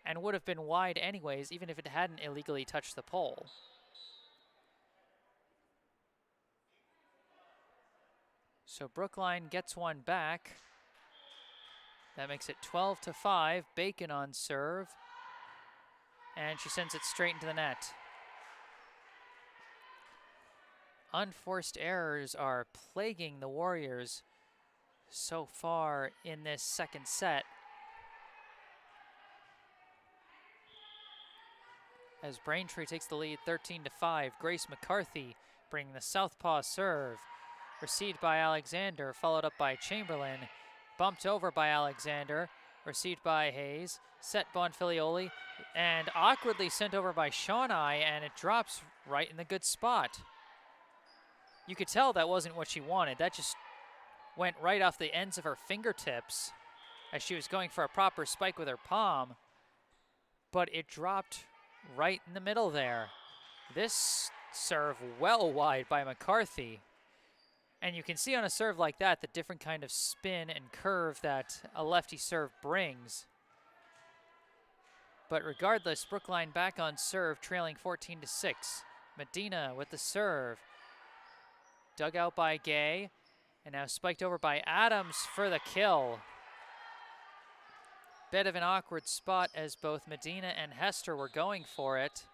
and would have been wide anyways, even if it hadn't illegally touched the pole. So Brookline gets one back. That makes it 12-5. Bacon on serve. And she sends it straight into the net. unforced errors are plaguing the Warriors so far in this second set. As Braintree takes the lead 13-5, Grace McCarthy bringing the southpaw serve. Received by Alexander, followed up by Chamberlain. Bumped over by Alexander, received by Hayes. Set Bonfilioli, and awkwardly sent over by Shawnai, and it drops right in the good spot. You could tell that wasn't what she wanted. That just went right off the ends of her fingertips as she was going for a proper spike with her palm. But it dropped right in the middle there. This serve well wide by McCarthy. And you can see on a serve like that the different kind of spin and curve that a lefty serve brings. But regardless, Brookline back on serve, trailing 14-6. Medina with the serve. Dug out by Gay, and now spiked over by Adams for the kill. Bit of an awkward spot as both Medina and Hester were going for it.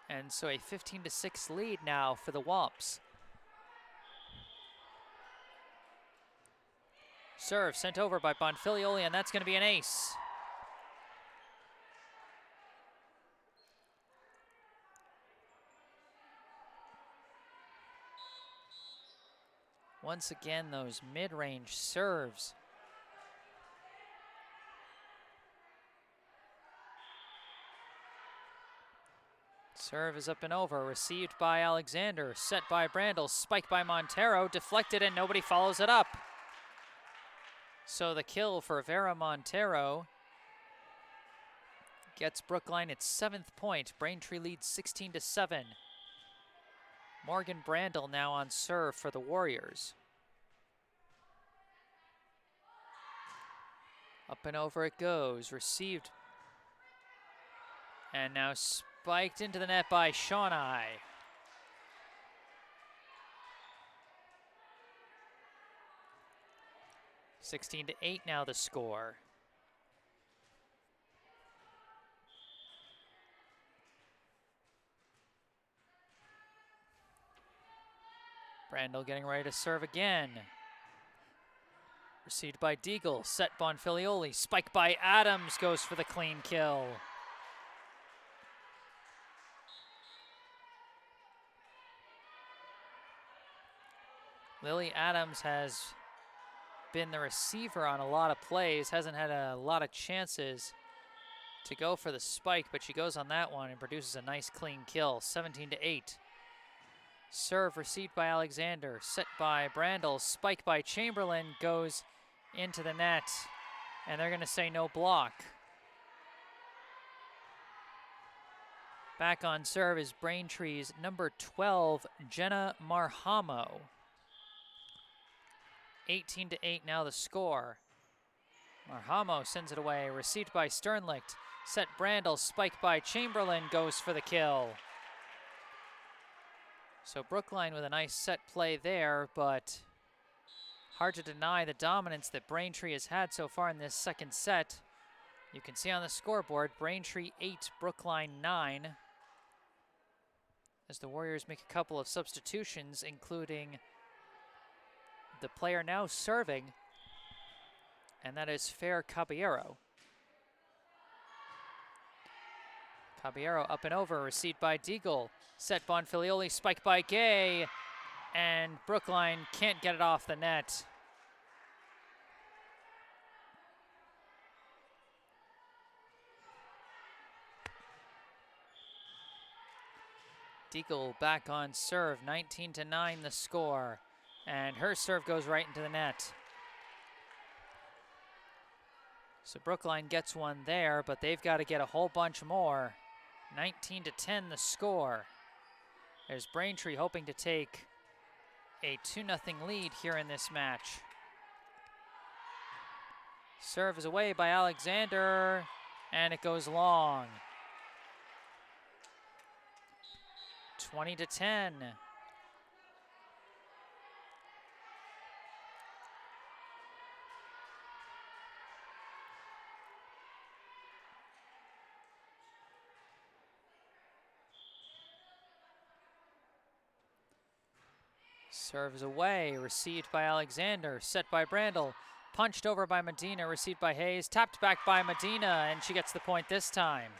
And so a 15-6 lead now for the Womps. Serve sent over by Bonfilioli, and that's going to be an ace. Once again, those mid-range serves. Serve is up and over, received by Alexander, set by Brandel, spiked by Montero, deflected, and nobody follows it up. So the kill for Vera Montero gets Brookline its 7th point. Braintree leads 16-7. Morgan Brandel now on serve for the Warriors. Up and over it goes, received. And now spiked into the net by Shawnai. (16-8) now the score. Brandel getting ready to serve again. Received by Deagle, set Bonfilioli, spiked by Adams, goes for the clean kill. Lily Adams has been the receiver on a lot of plays, hasn't had a lot of chances to go for the spike, but she goes on that one and produces a nice clean kill, 17-8. Serve received by Alexander, set by Brandel, spike by Chamberlain, goes into the net, and they're going to say no block. Back on serve is Braintree's number 12, Jenna Marhamo. 18-8 now the score. Marhamo sends it away, received by Sternlicht, set Brandel, spiked by Chamberlain, goes for the kill. So Brookline with a nice set play there, but hard to deny the dominance that Braintree has had so far in this second set. You can see on the scoreboard, Braintree 8, Brookline 9. As the Warriors make a couple of substitutions, including the player now serving, and that is Fer Caballero. Caballero up and over, received by Deagle. Set Bonfilioli, spiked by Gay, and Brookline can't get it off the net. Deagle back on serve, 19-9 the score, and her serve goes right into the net. So Brookline gets one there, but they've got to get a whole bunch more. 19-10 the score. There's Braintree hoping to take a 2-0 lead here in this match. Serve is away by Alexander, and it goes long. 20-10. Serve is away, received by Alexander, set by Brandel, punched over by Medina, received by Hayes, tapped back by Medina, and she gets the point this time.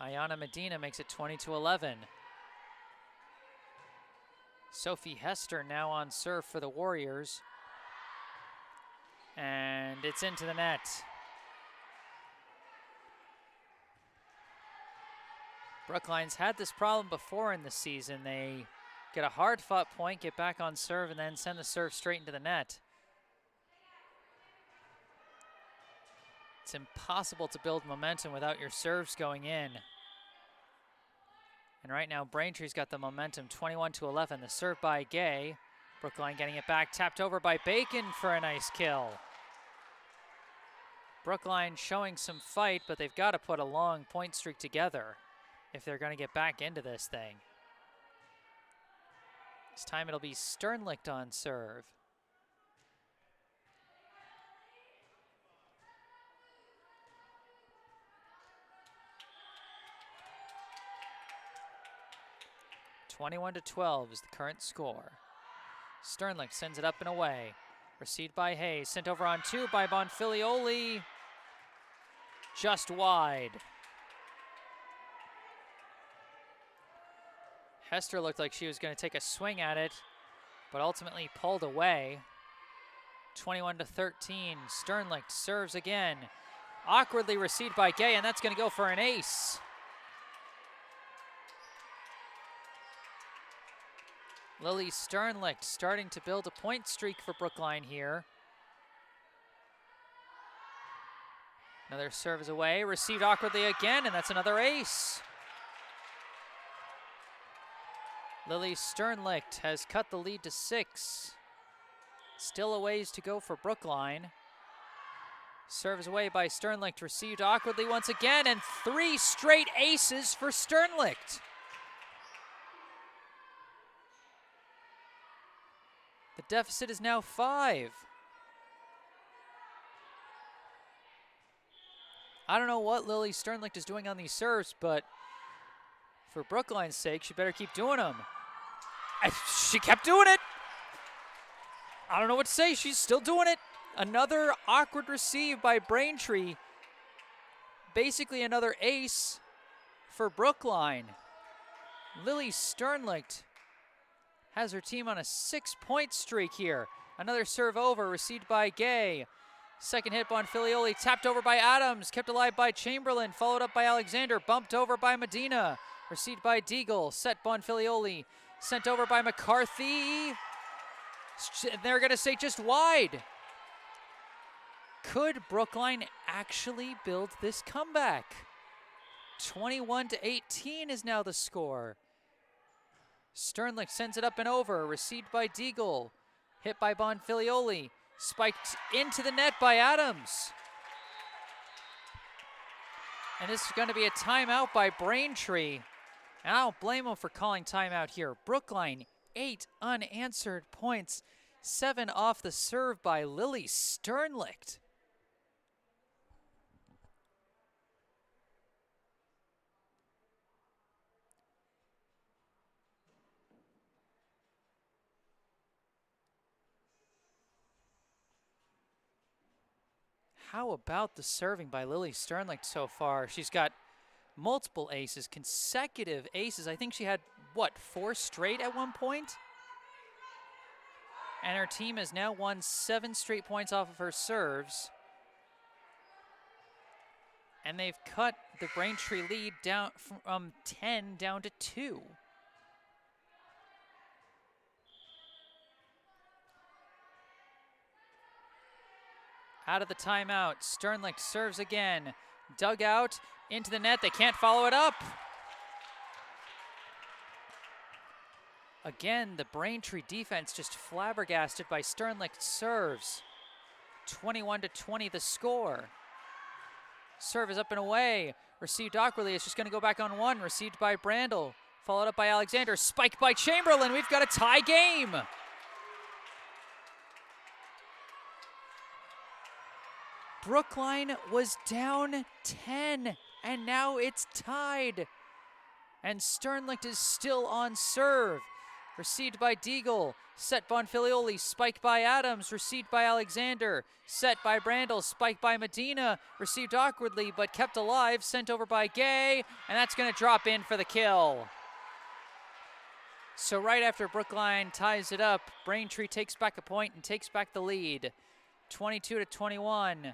Ayana Medina makes it 20-11. Sophie Hester now on serve for the Warriors. And it's into the net. Brookline's had this problem before in the season. They get a hard-fought point, get back on serve, and then send the serve straight into the net. It's impossible to build momentum without your serves going in. And right now, Braintree's got the momentum, 21-11. The serve by Gay. Brookline getting it back, tapped over by Bacon for a nice kill. Brookline showing some fight, but they've got to put a long point streak together if they're going to get back into this thing. This time it'll be Sternlicht on serve. (21-12) is the current score. Sternlicht sends it up and away. Received by Hayes, sent over on two by Bonfilioli. Just wide. Hester looked like she was going to take a swing at it, but ultimately pulled away. 21-13, Sternlicht serves again. Awkwardly received by Gay, and that's going to go for an ace. Lily Sternlicht starting to build a point streak for Brookline here. Another serve is away, received awkwardly again, and that's another ace. Lily Sternlicht has cut the lead to 6. Still a ways to go for Brookline. Serve is away by Sternlicht, received awkwardly once again, and 3 straight aces for Sternlicht. The deficit is now 5. I don't know what Lily Sternlicht is doing on these serves, but for Brookline's sake, she better keep doing them. And she kept doing it. I don't know what to say. She's still doing it. Another awkward receive by Braintree. Basically another ace for Brookline. Lily Sternlicht has her team on a 6-point streak here. Another serve over, received by Gay. Second hit Bonfilioli, tapped over by Adams, kept alive by Chamberlain, followed up by Alexander, bumped over by Medina. Received by Deagle, set Bonfilioli, sent over by McCarthy. They're gonna say just wide. Could Brookline actually build this comeback? 21-18 is now the score. Sternlicht sends it up and over, received by Deagle, hit by Bonfilioli, spiked into the net by Adams. And this is going to be a timeout by Braintree. And I don't blame him for calling timeout here. Brookline, 8 unanswered points, 7 off the serve by Lily Sternlicht. How about the serving by Lily Sternlicht so far? She's got multiple aces, consecutive aces. I think she had, what, 4 straight at one point? And her team has now won 7 straight points off of her serves. And they've cut the Braintree lead down from 10 down to 2. Out of the timeout, Sternlicht serves again. Dug out into the net, they can't follow it up. Again, the Braintree defense just flabbergasted by Sternlicht's serves. 21-20 the score. Serve is up and away. Received awkwardly, it's just gonna go back on one. Received by Brandel, followed up by Alexander, spiked by Chamberlain. We've got a tie game. Brookline was down 10, and now it's tied. And Sternlicht is still on serve. Received by Deagle. Set Bonfilioli. Spike by Adams. Received by Alexander. Set by Brandel. Spike by Medina. Received awkwardly but kept alive. Sent over by Gay. And that's going to drop in for the kill. So right after Brookline ties it up, Braintree takes back a point and takes back the lead. 22-21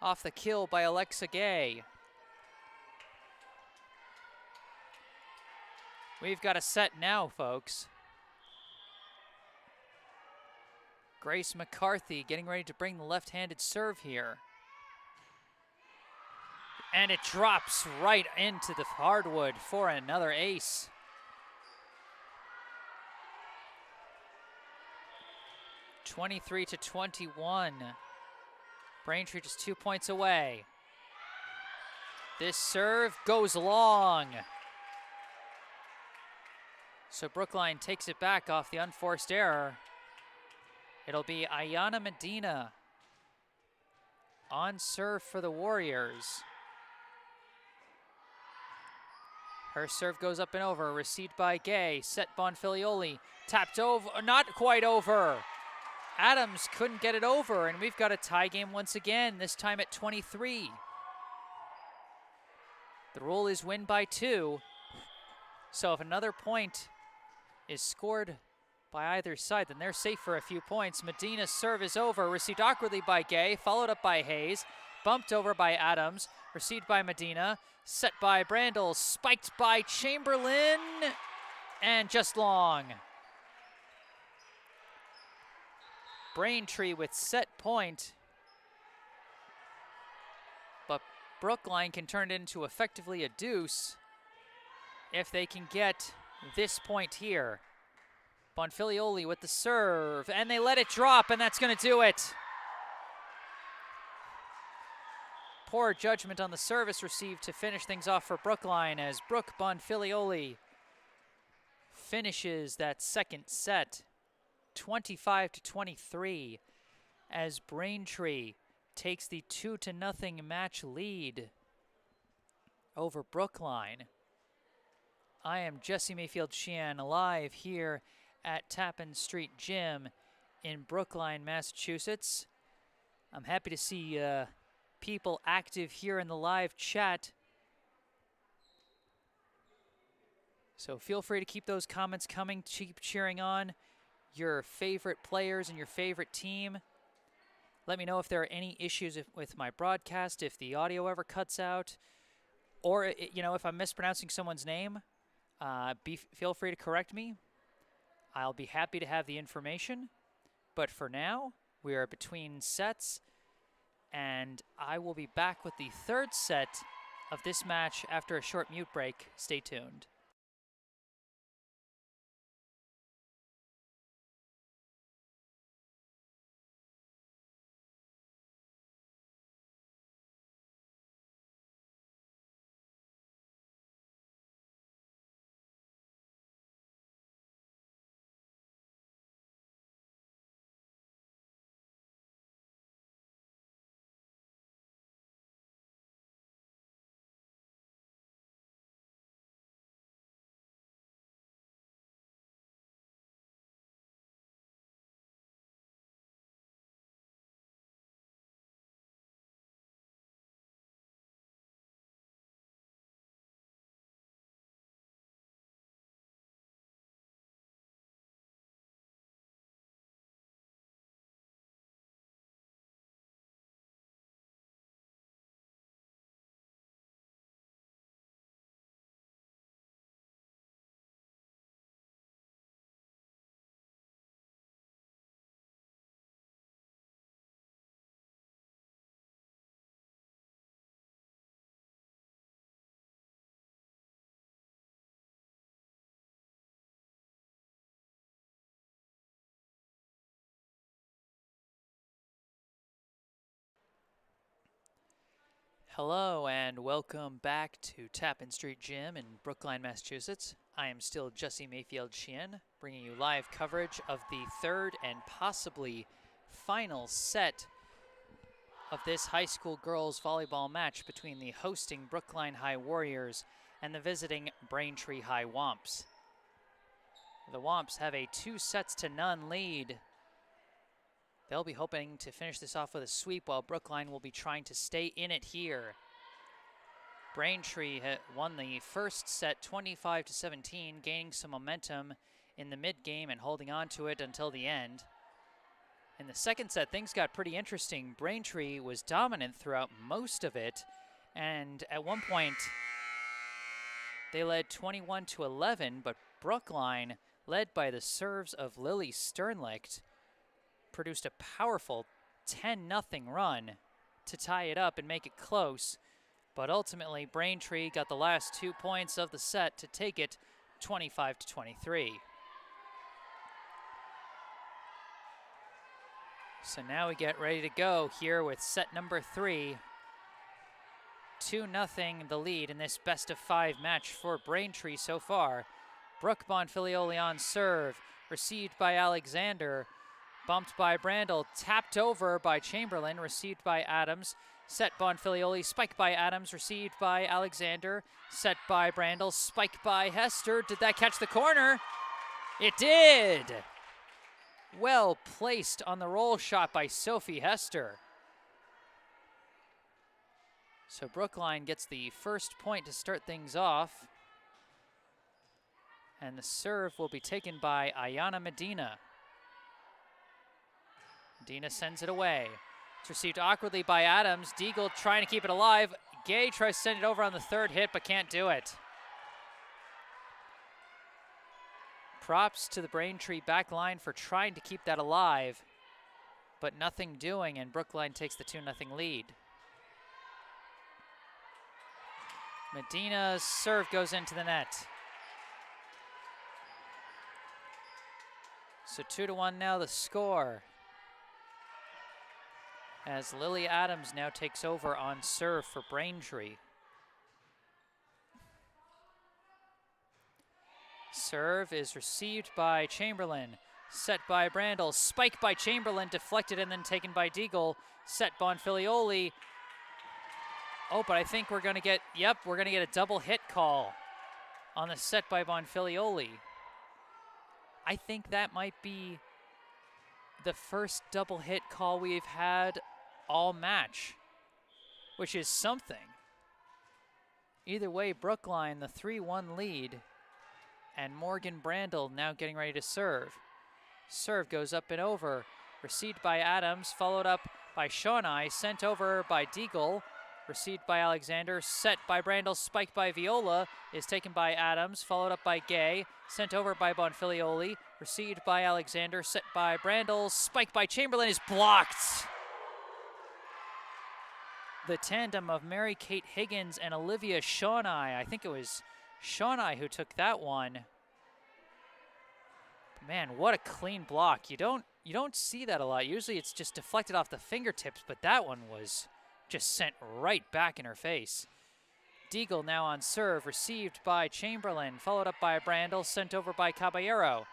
off the kill by Alexa Gay. We've got a set now, folks. Grace McCarthy getting ready to bring the left-handed serve here. And it drops right into the hardwood for another ace. (23-21). Braintree just 2 points away. This serve goes long. So Brookline takes it back off the unforced error. It'll be Ayana Medina on serve for the Warriors. Her serve goes up and over, received by Gay. Set Bonfilioli, tapped over, not quite over. Adams couldn't get it over, and we've got a tie game once again, this time at 23. The rule is win by 2. So if another point is scored by either side, then they're safe for a few points. Medina's serve is over, received awkwardly by Gay, followed up by Hayes, bumped over by Adams, received by Medina, set by Brandel, spiked by Chamberlain, and just long. Braintree with set point, but Brookline can turn it into effectively a deuce if they can get this point here. Bonfilioli with the serve, and they let it drop, and that's going to do it. Poor judgment on the service received to finish things off for Brookline as Brooke Bonfilioli finishes that second set. 25-23 as Braintree takes the 2-0 match lead over Brookline. I am Jesse Mayfield-Sheehan, live here at Tappan Street Gym in Brookline, Massachusetts. I'm happy to see people active here in the live chat. So feel free to keep those comments coming, keep cheering on your favorite players and your favorite team. Let me know if there are any issues with my broadcast, if the audio ever cuts out, or if I'm mispronouncing someone's name. Feel free to correct me. I'll be happy to have the information. But for now, we are between sets, and I will be back with the third set of this match after a short mute break. Stay tuned. Hello and welcome back to Tappan Street Gym in Brookline, Massachusetts. I am still Jesse Mayfield-Sheehan, bringing you live coverage of the third and possibly final set of this high school girls volleyball match between the hosting Brookline High Warriors and the visiting Braintree High Womps. The Womps have a 2-0 lead. They'll be hoping to finish this off with a sweep, while Brookline will be trying to stay in it here. Braintree won the first set 25-17, gaining some momentum in the mid-game and holding on to it until the end. In the second set, things got pretty interesting. Braintree was dominant throughout most of it, and at one point they led 21-11, but Brookline, led by the serves of Lily Sternlicht, produced a powerful 10-0 run to tie it up and make it close. But ultimately, Braintree got the last 2 points of the set to take it 25-23. So now we get ready to go here with set number 3. 2-0 the lead in this best-of-5 match for Braintree so far. Brooke Bonfilioli on serve, received by Alexander, bumped by Brandel, tapped over by Chamberlain, received by Adams, set Bonfilioli, spiked by Adams, received by Alexander, set by Brandel, spiked by Hester. Did that catch the corner? It did! Well placed on the roll shot by Sophie Hester. So Brookline gets the first point to start things off. And the serve will be taken by Ayana Medina. Medina sends it away. It's received awkwardly by Adams. Deagle trying to keep it alive. Gay tries to send it over on the third hit, but can't do it. Props to the Braintree back line for trying to keep that alive, but nothing doing, and Brookline takes the 2-0 lead. Medina's serve goes into the net. So 2-1 now the score, as Lily Adams now takes over on serve for Braintree. Serve is received by Chamberlain, set by Brandel, spiked by Chamberlain, deflected and then taken by Deagle, set Bonfilioli. Oh, but I think we're gonna get, we're gonna get a double hit call on the set by Bonfilioli. I think that might be the first double hit call we've had all match, which is something. Either way, Brookline, the 3-1 lead, and Morgan Brandel now getting ready to serve. Serve goes up and over, received by Adams, followed up by Shawnai, sent over by Deagle, received by Alexander, set by Brandel, spiked by Viola, is taken by Adams, followed up by Gay, sent over by Bonfilioli, received by Alexander, set by Brandel, spiked by Chamberlain, is blocked. The tandem of Mary-Kate Higgins and Olivia Shawnai. I think it was Shawnai who took that one. Man, what a clean block. You don't see that a lot. Usually it's just deflected off the fingertips, but that one was just sent right back in her face. Deagle now on serve, received by Chamberlain, followed up by Brandel, sent over by Caballero.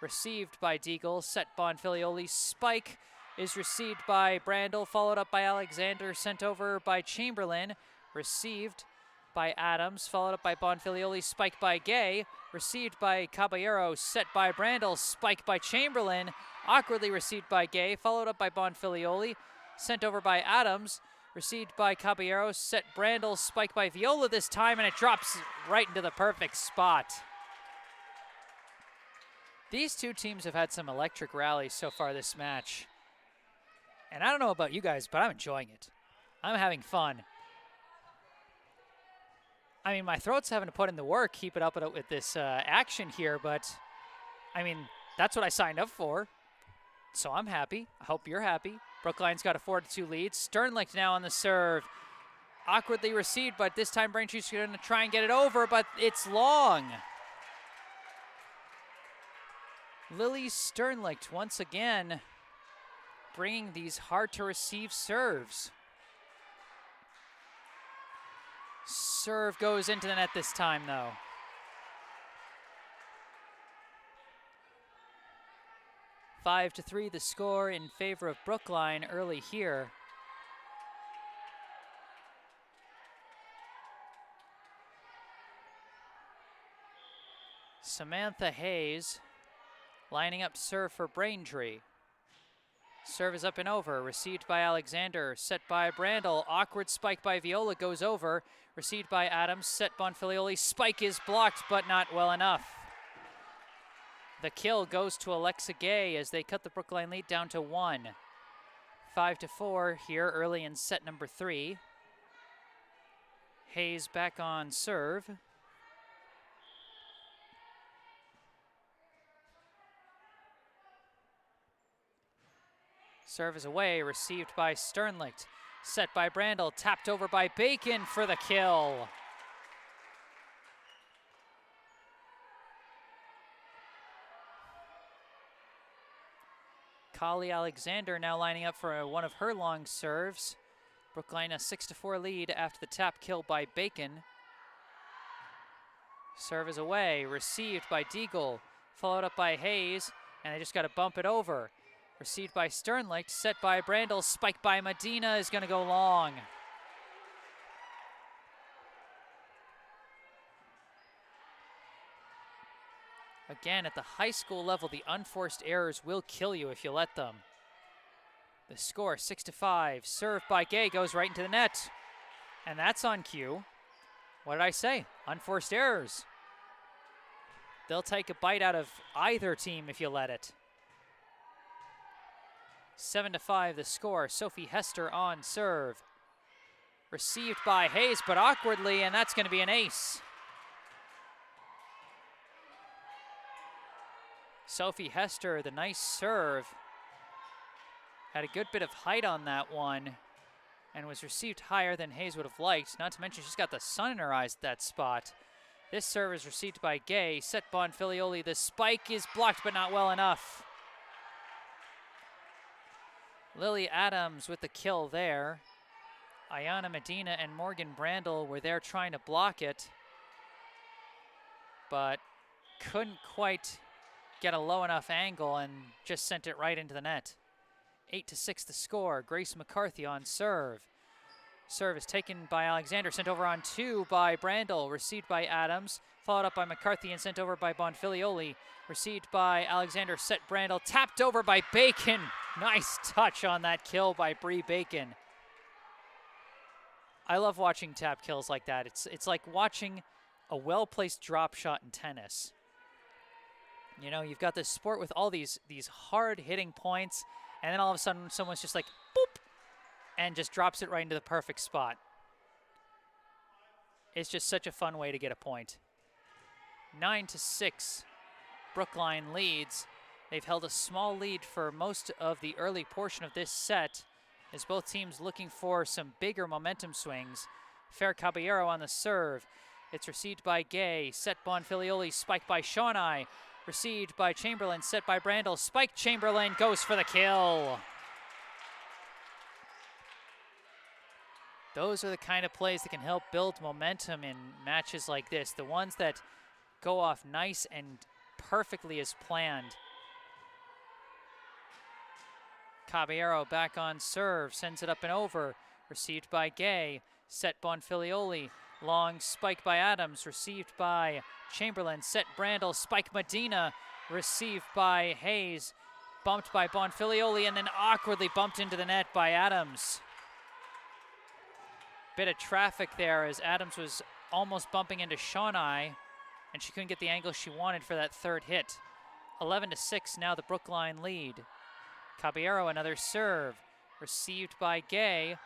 Received by Deagle, set Bonfilioli, spike is received by Brandel, followed up by Alexander, sent over by Chamberlain, received by Adams, followed up by Bonfilioli, spiked by Gay, received by Caballero, set by Brandel, spiked by Chamberlain, awkwardly received by Gay, followed up by Bonfilioli, sent over by Adams, received by Caballero, set Brandel, spiked by Viola this time, and it drops right into the perfect spot. These two teams have had some electric rallies so far this match. And I don't know about you guys, but I'm enjoying it. I'm having fun. I mean, my throat's having to put in the work, keep it up with this action here, but I mean, that's what I signed up for. So I'm happy. I hope you're happy. Brookline's got a 4-2 lead. Sternlicht now on the serve. Awkwardly received, but this time Braintree's going to try and get it over, but it's long. Lily Sternlicht once again bringing these hard-to-receive serves. Serve goes into the net this time, though. 5-3 the score in favor of Brookline early here. Samantha Hayes lining up to serve for Braintree. Serve is up and over, received by Alexander, set by Brandel. Awkward spike by Viola goes over, received by Adams, set Bonfilioli. Spike is blocked, but not well enough. The kill goes to Alexa Gay as they cut the Brookline lead down to 1. 5-4 here early in set number 3. Hayes back on serve. Serve is away, received by Sternlicht. Set by Brandel, tapped over by Bacon for the kill. Kali Alexander now lining up for one of her long serves. Brookline a 6-4 lead after the tap kill by Bacon. Serve is away, received by Deagle, followed up by Hayes, and they just got to bump it over. Received by Sternlicht, set by Brandel, spike by Medina is going to go long. Again, at the high school level, the unforced errors will kill you if you let them. The score, 6-5. Serve by Gay goes right into the net. And that's on cue. What did I say? Unforced errors. They'll take a bite out of either team if you let it. 7-5 the score. Sophie Hester on serve. Received by Hayes, but awkwardly, and that's going to be an ace. Sophie Hester, the nice serve. Had a good bit of height on that one and was received higher than Hayes would have liked. Not to mention she's got the sun in her eyes at that spot. This serve is received by Gay. Set Bonfilioli. The spike is blocked, but not well enough. Lily Adams with the kill there. Ayana Medina and Morgan Brandel were there trying to block it, but couldn't quite get a low enough angle and just sent it right into the net. 8-6 the score. Grace McCarthy on serve. Serve is taken by Alexander, sent over on 2 by Brandel, received by Adams, followed up by McCarthy and sent over by Bonfilioli. Received by Alexander, set Brandel, tapped over by Bacon. Nice touch on that kill by Bree Bacon. I love watching tap kills like that. It's like watching a well-placed drop shot in tennis. You know, you've got this sport with all these hard-hitting points, and then all of a sudden someone's just like, boop, and just drops it right into the perfect spot. It's just such a fun way to get a point. 9-6, Brookline leads. They've held a small lead for most of the early portion of this set, as both teams looking for some bigger momentum swings. Fair Caballero on the serve. It's received by Gay. Set Bonfilioli, spiked by Shawnai. Received by Chamberlain, set by Brandel. Spike Chamberlain goes for the kill. Those are the kind of plays that can help build momentum in matches like this. The ones that go off nice and perfectly as planned. Caballero back on serve, sends it up and over. Received by Gay, set Bonfilioli. Long spike by Adams, received by Chamberlain, set Brandel, spike Medina, received by Hayes, bumped by Bonfilioli, and then awkwardly bumped into the net by Adams. Bit of traffic there as Adams was almost bumping into Shawnai, and she couldn't get the angle she wanted for that third hit. 11-6 now the Brookline lead. Caballero another serve, received by Gay,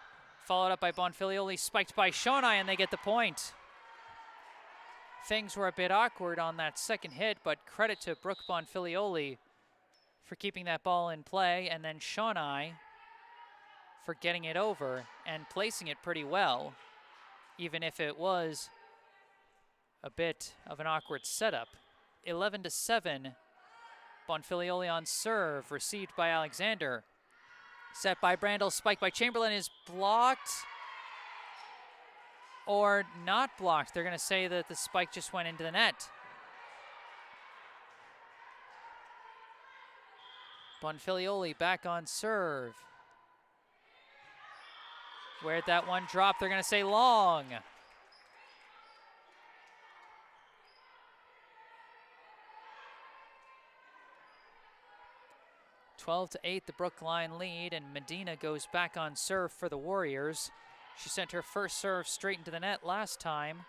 followed up by Bonfilioli, spiked by Shawnai, and they get the point. Things were a bit awkward on that second hit, but credit to Brooke Bonfilioli for keeping that ball in play, and then Shawnai for getting it over and placing it pretty well, even if it was a bit of an awkward setup. 11-7, Bonfilioli on serve, received by Alexander. Set by Brandel, spiked by Chamberlain, is blocked or not blocked. They're going to say that the spike just went into the net. Bonfilioli back on serve. Where'd that one drop? They're going to say long. 12-8, the Brookline lead, and Medina goes back on serve for the Warriors. She sent her first serve straight into the net last time,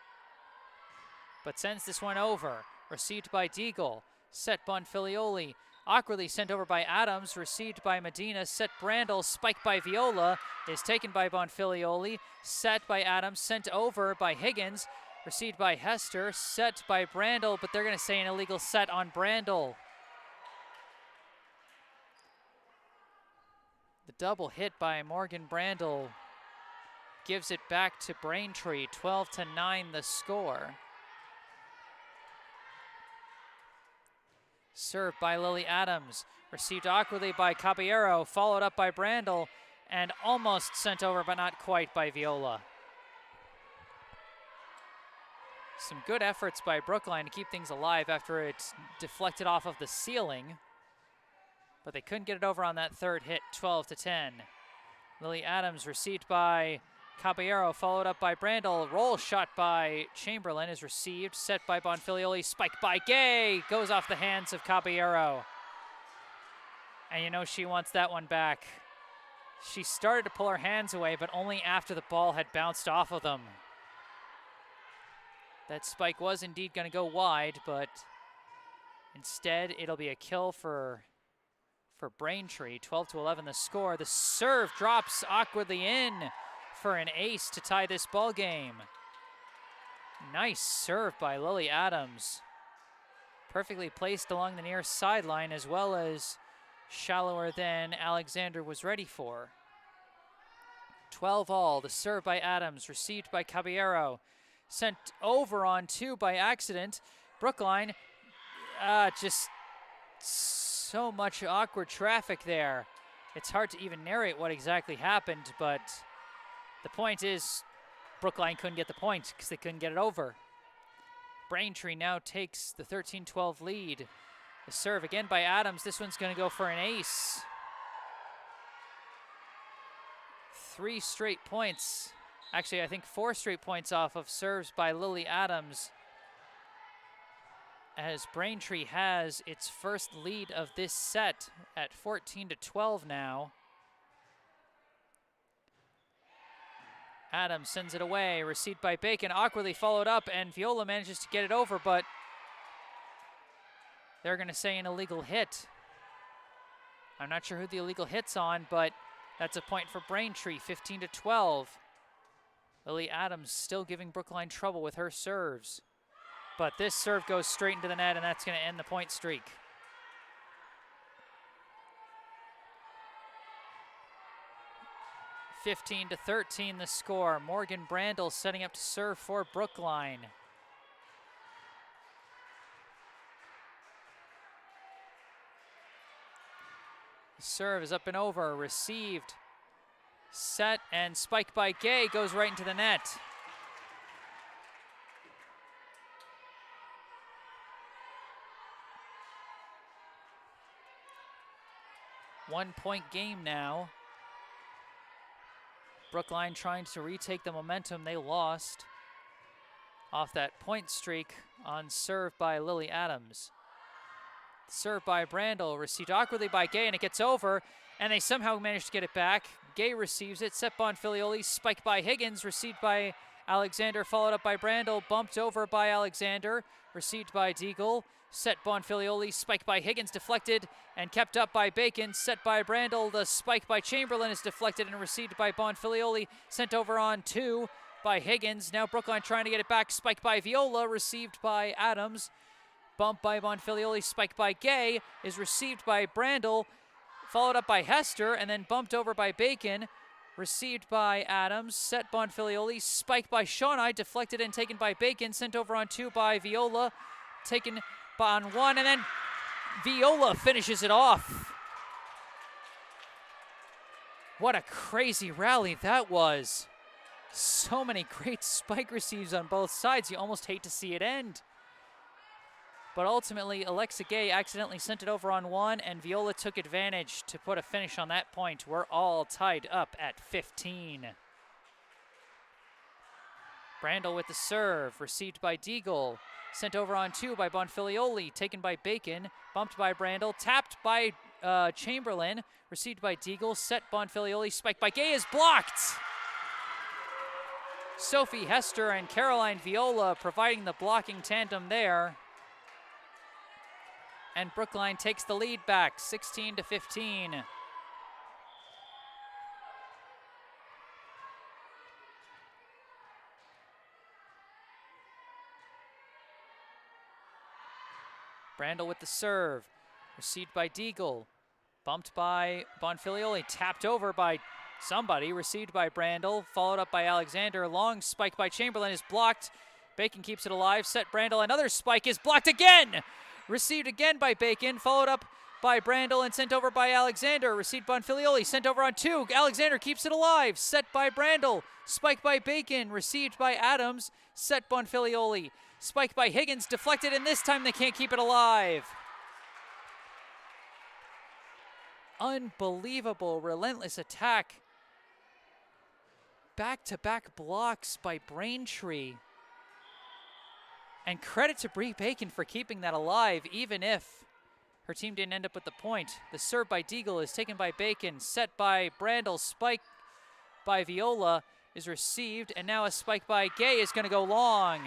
but sends this one over. Received by Deagle, set Bonfilioli. Awkwardly sent over by Adams, received by Medina, set Brandel, spiked by Viola, is taken by Bonfilioli, set by Adams, sent over by Higgins, received by Hester, set by Brandel, but they're going to say an illegal set on Brandel. The double hit by Morgan Brandel gives it back to Braintree, 12-9 the score. Served by Lily Adams, received awkwardly by Caballero, followed up by Brandel, and almost sent over, but not quite, by Viola. Some good efforts by Brookline to keep things alive after it deflected off of the ceiling, but they couldn't get it over on that third hit, 12-10. Lily Adams received by Caballero, followed up by Brandel. Roll shot by Chamberlain is received, set by Bonfilioli, spiked by Gay, goes off the hands of Caballero. And you know she wants that one back. She started to pull her hands away, but only after the ball had bounced off of them. That spike was indeed going to go wide, but instead it'll be a kill for Braintree. 12-11 the score. The serve drops awkwardly in for an ace to tie this ball game. Nice serve by Lily Adams. Perfectly placed along the near sideline, as well as shallower than Alexander was ready for. 12-all, the serve by Adams, received by Caballero, sent over on two by accident. Brookline, just so much awkward traffic there. It's hard to even narrate what exactly happened, but the point is Brookline couldn't get the point because they couldn't get it over. Braintree now takes the 13-12 lead. The serve again by Adams. This one's going to go for an ace. 3 straight points. Actually, I think 4 straight points off of serves by Lily Adams, as Braintree has its first lead of this set at 14-12 now. Adams sends it away, received by Bacon, awkwardly followed up, and Viola manages to get it over, but they're going to say an illegal hit. I'm not sure who the illegal hit's on, but that's a point for Braintree, 15-12. Lily Adams still giving Brookline trouble with her serves. But this serve goes straight into the net, and that's going to end the point streak. (15-13) the score. Morgan Brandel setting up to serve for Brookline. The serve is up and over, received, set, and spiked by Gay, goes right into the net. One-point game now. Brookline trying to retake the momentum they lost off that point streak on serve by Lily Adams. Serve by Brandel, received awkwardly by Gay, and it gets over, and they somehow manage to get it back. Gay receives it, set Bonfilioli, spiked by Higgins, received by Alexander, followed up by Brandel, bumped over by Alexander, received by Deagle, set Bonfilioli, spiked by Higgins, deflected and kept up by Bacon, set by Brandel. The spike by Chamberlain is deflected and received by Bonfilioli, sent over on two by Higgins. Now Brookline trying to get it back, spiked by Viola, received by Adams, bump by Bonfilioli, spiked by Gay, is received by Brandel, followed up by Hester, and then bumped over by Bacon, received by Adams, set Bonfilioli, spiked by Shawnai, deflected and taken by Bacon, sent over on two by Viola, taken on one, and then Viola finishes it off. What a crazy rally that was. So many great spike receives on both sides. You almost hate to see it end. But ultimately, Alexa Gay accidentally sent it over on one, and Viola took advantage to put a finish on that point. We're all tied up at 15. Brandel with the serve, received by Deagle, sent over on two by Bonfilioli, taken by Bacon, bumped by Brandel, tapped by Chamberlain, received by Deagle, set Bonfilioli, spiked by Gay is blocked. Sophie Hester and Caroline Viola providing the blocking tandem there. And Brookline takes the lead back, 16-15. Brandel with the serve, received by Deagle, bumped by Bonfilioli, tapped over by somebody, received by Brandel, followed up by Alexander. Long spike by Chamberlain is blocked. Bacon keeps it alive, set Brandel. Another spike is blocked again. Received again by Bacon, followed up by Brandel and sent over by Alexander. Received Bonfilioli, sent over on 2. Alexander keeps it alive, set by Brandel. Spike by Bacon, received by Adams, set Bonfilioli. Spiked by Higgins, deflected, and this time they can't keep it alive. Unbelievable, relentless attack. Back-to-back blocks by Braintree. And credit to Brie Bacon for keeping that alive, even if her team didn't end up with the point. The serve by Deagle is taken by Bacon, set by Brandel, spiked by Viola, is received, and now a spike by Gay is going to go long.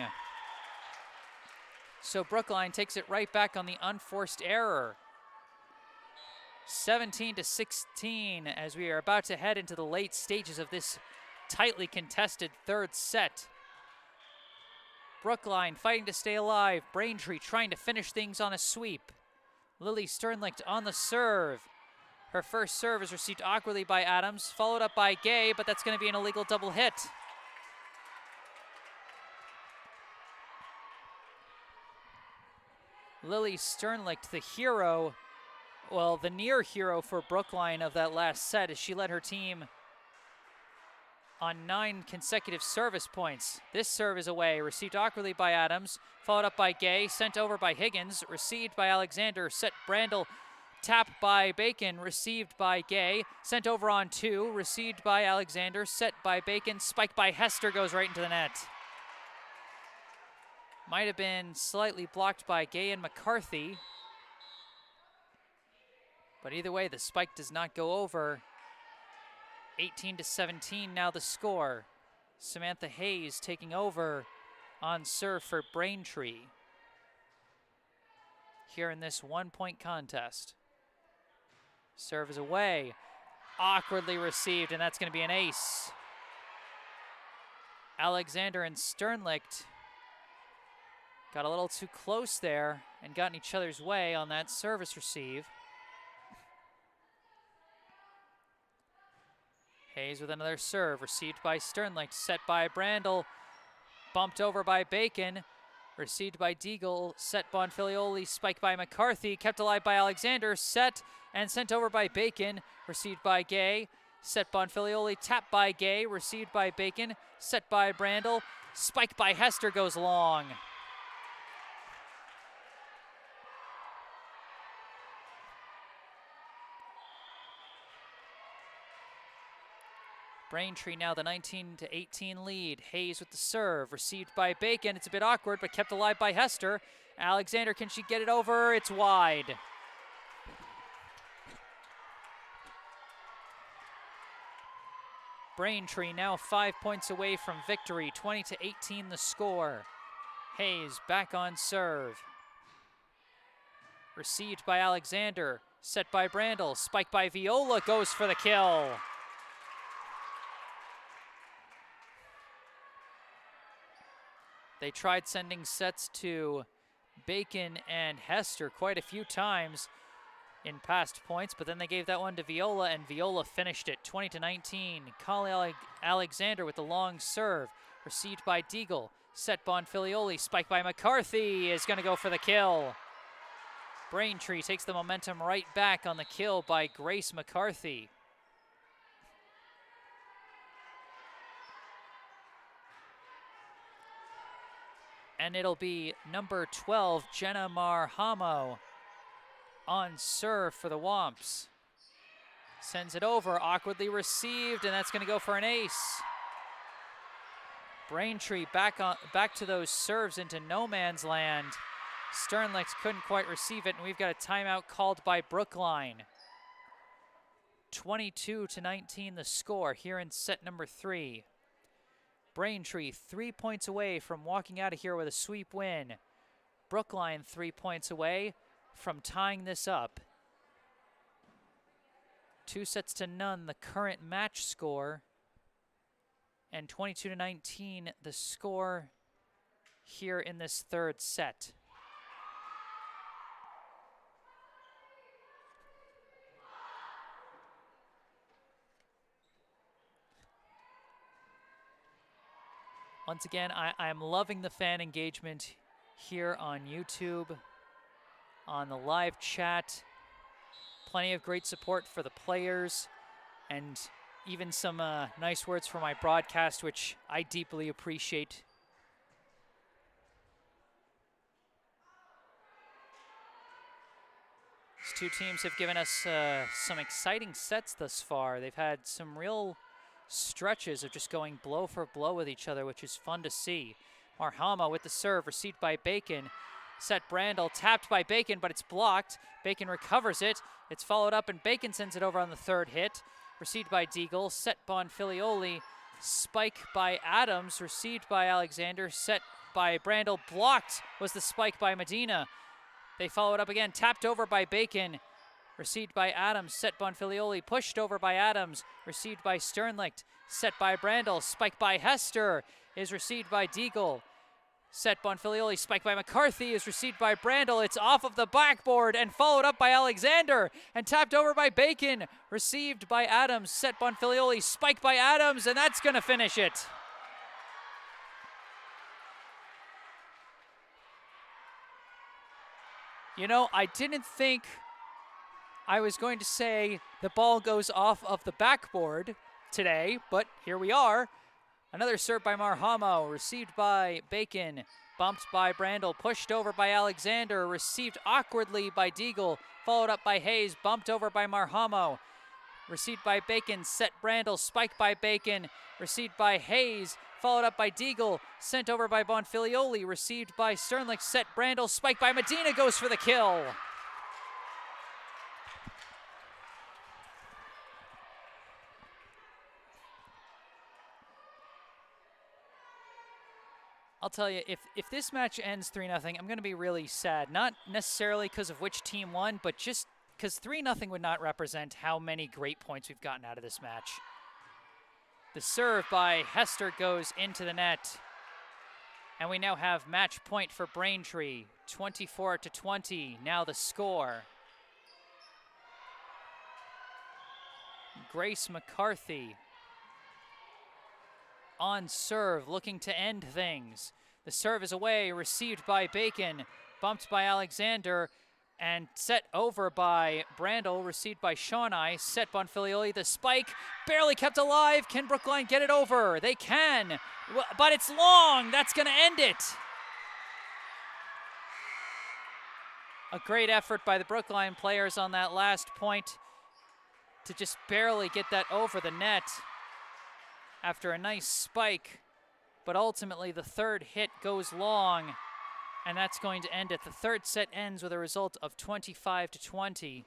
So Brookline takes it right back on the unforced error. 17-16 as we are about to head into the late stages of this tightly contested third set. Brookline fighting to stay alive. Braintree trying to finish things on a sweep. Lily Sternlicht on the serve. Her first serve is received awkwardly by Adams, followed up by Gay, but that's going to be an illegal double hit. Lily Sternlicht, the hero, well, the near hero for Brookline of that last set, as she led her team on 9 consecutive service points. This serve is away, received awkwardly by Adams, followed up by Gay, sent over by Higgins, received by Alexander, set Brandel, tapped by Bacon, received by Gay, sent over on 2, received by Alexander, set by Bacon, spiked by Hester, goes right into the net. Might have been slightly blocked by Gay and McCarthy. But either way, the spike does not go over. 18-17 now the score. Samantha Hayes taking over on serve for Braintree here in this 1-point contest. Serve is away. Awkwardly received, and that's going to be an ace. Alexander and Sternlicht got a little too close there and got in each other's way on that service receive. Hayes with another serve, received by Sternlicht, set by Brandel, bumped over by Bacon, received by Deagle, set Bonfilioli, spiked by McCarthy, kept alive by Alexander, set and sent over by Bacon, received by Gay, set Bonfilioli, tapped by Gay, received by Bacon, set by Brandel, spiked by Hester, goes long. Braintree now the 19-18 lead. Hayes with the serve, received by Bacon. It's a bit awkward, but kept alive by Hester. Alexander, can she get it over? It's wide. Braintree now 5 points away from victory, 20-18 the score. Hayes back on serve. Received by Alexander, set by Brandel, spiked by Viola, goes for the kill. They tried sending sets to Bacon and Hester quite a few times in past points, but then they gave that one to Viola, and Viola finished it 20-19. Kali Alexander with the long serve, received by Deagle, set Bonfilioli, spiked by McCarthy, is going to go for the kill. Braintree takes the momentum right back on the kill by Grace McCarthy. And it'll be number 12, Jenna Marhamo, on serve for the Womps. Sends it over, awkwardly received, and that's going to go for an ace. Braintree back to those serves into no man's land. Sternlicht couldn't quite receive it, and we've got a timeout called by Brookline. 22-19 the score here in set number 3. Braintree 3 points away from walking out of here with a sweep win. Brookline 3 points away from tying this up. 2-0 the current match score, and 22-19 the score here in this third set. Once again, I'm loving the fan engagement here on YouTube, on the live chat. Plenty of great support for the players, and even some nice words for my broadcast, which I deeply appreciate. These two teams have given us some exciting sets thus far. They've had some real stretches of just going blow for blow with each other, which is fun to see. Marhama with the serve, received by Bacon. Set Brandel, tapped by Bacon, but it's blocked. Bacon recovers it. It's followed up, and Bacon sends it over on the third hit. Received by Deagle, set Bonfilioli. Spike by Adams, received by Alexander, set by Brandel. Blocked was the spike by Medina. They follow it up again, tapped over by Bacon. Received by Adams, set Bonfilioli, pushed over by Adams, received by Sternlicht, set by Brandel, spike by Hester, is received by Deagle. Set Bonfilioli, spike by McCarthy, is received by Brandel. It's off of the backboard and followed up by Alexander and tapped over by Bacon. Received by Adams, set Bonfilioli, spike by Adams, and that's going to finish it. You know, I didn't think I was going to say the ball goes off of the backboard today, but here we are. Another serve by Marhamo, received by Bacon, bumped by Brandel, pushed over by Alexander, received awkwardly by Deagle, followed up by Hayes, bumped over by Marhamo, received by Bacon, set Brandel, spiked by Bacon, received by Hayes, followed up by Deagle, sent over by Bonfilioli, received by Sternlicht, set Brandel, spiked by Medina, goes for the kill. I'll tell you, if this match ends 3-0, I'm going to be really sad. Not necessarily because of which team won, but just because 3-0 would not represent how many great points we've gotten out of this match. The serve by Hester goes into the net. And we now have match point for Braintree, 24-20. Now the score. Grace McCarthy on serve, looking to end things. The serve is away, received by Bacon, bumped by Alexander, and set over by Brandel, received by Shawnai, set Bonfilioli, the spike, barely kept alive. Can Brookline get it over? They can, but it's long. That's gonna end it. A great effort by the Brookline players on that last point to just barely get that over the net after a nice spike, but ultimately the third hit goes long, and that's going to end it. The third set ends with a result of 25-20,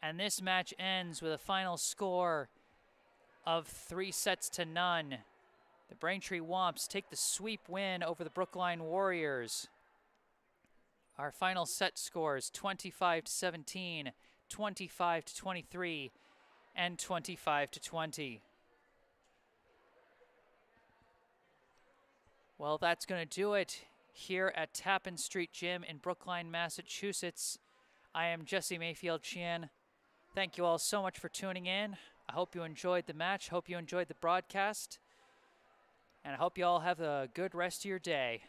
and this match ends with a final score of 3-0. The Braintree Womps take the sweep win over the Brookline Warriors. Our final set scores 25-17, 25-23, and 25-20. Well, that's going to do it here at Tappan Street Gym in Brookline, Massachusetts. I am Jesse Mayfield-Sheehan. Thank you all so much for tuning in. I hope you enjoyed the match. Hope you enjoyed the broadcast. And I hope you all have a good rest of your day.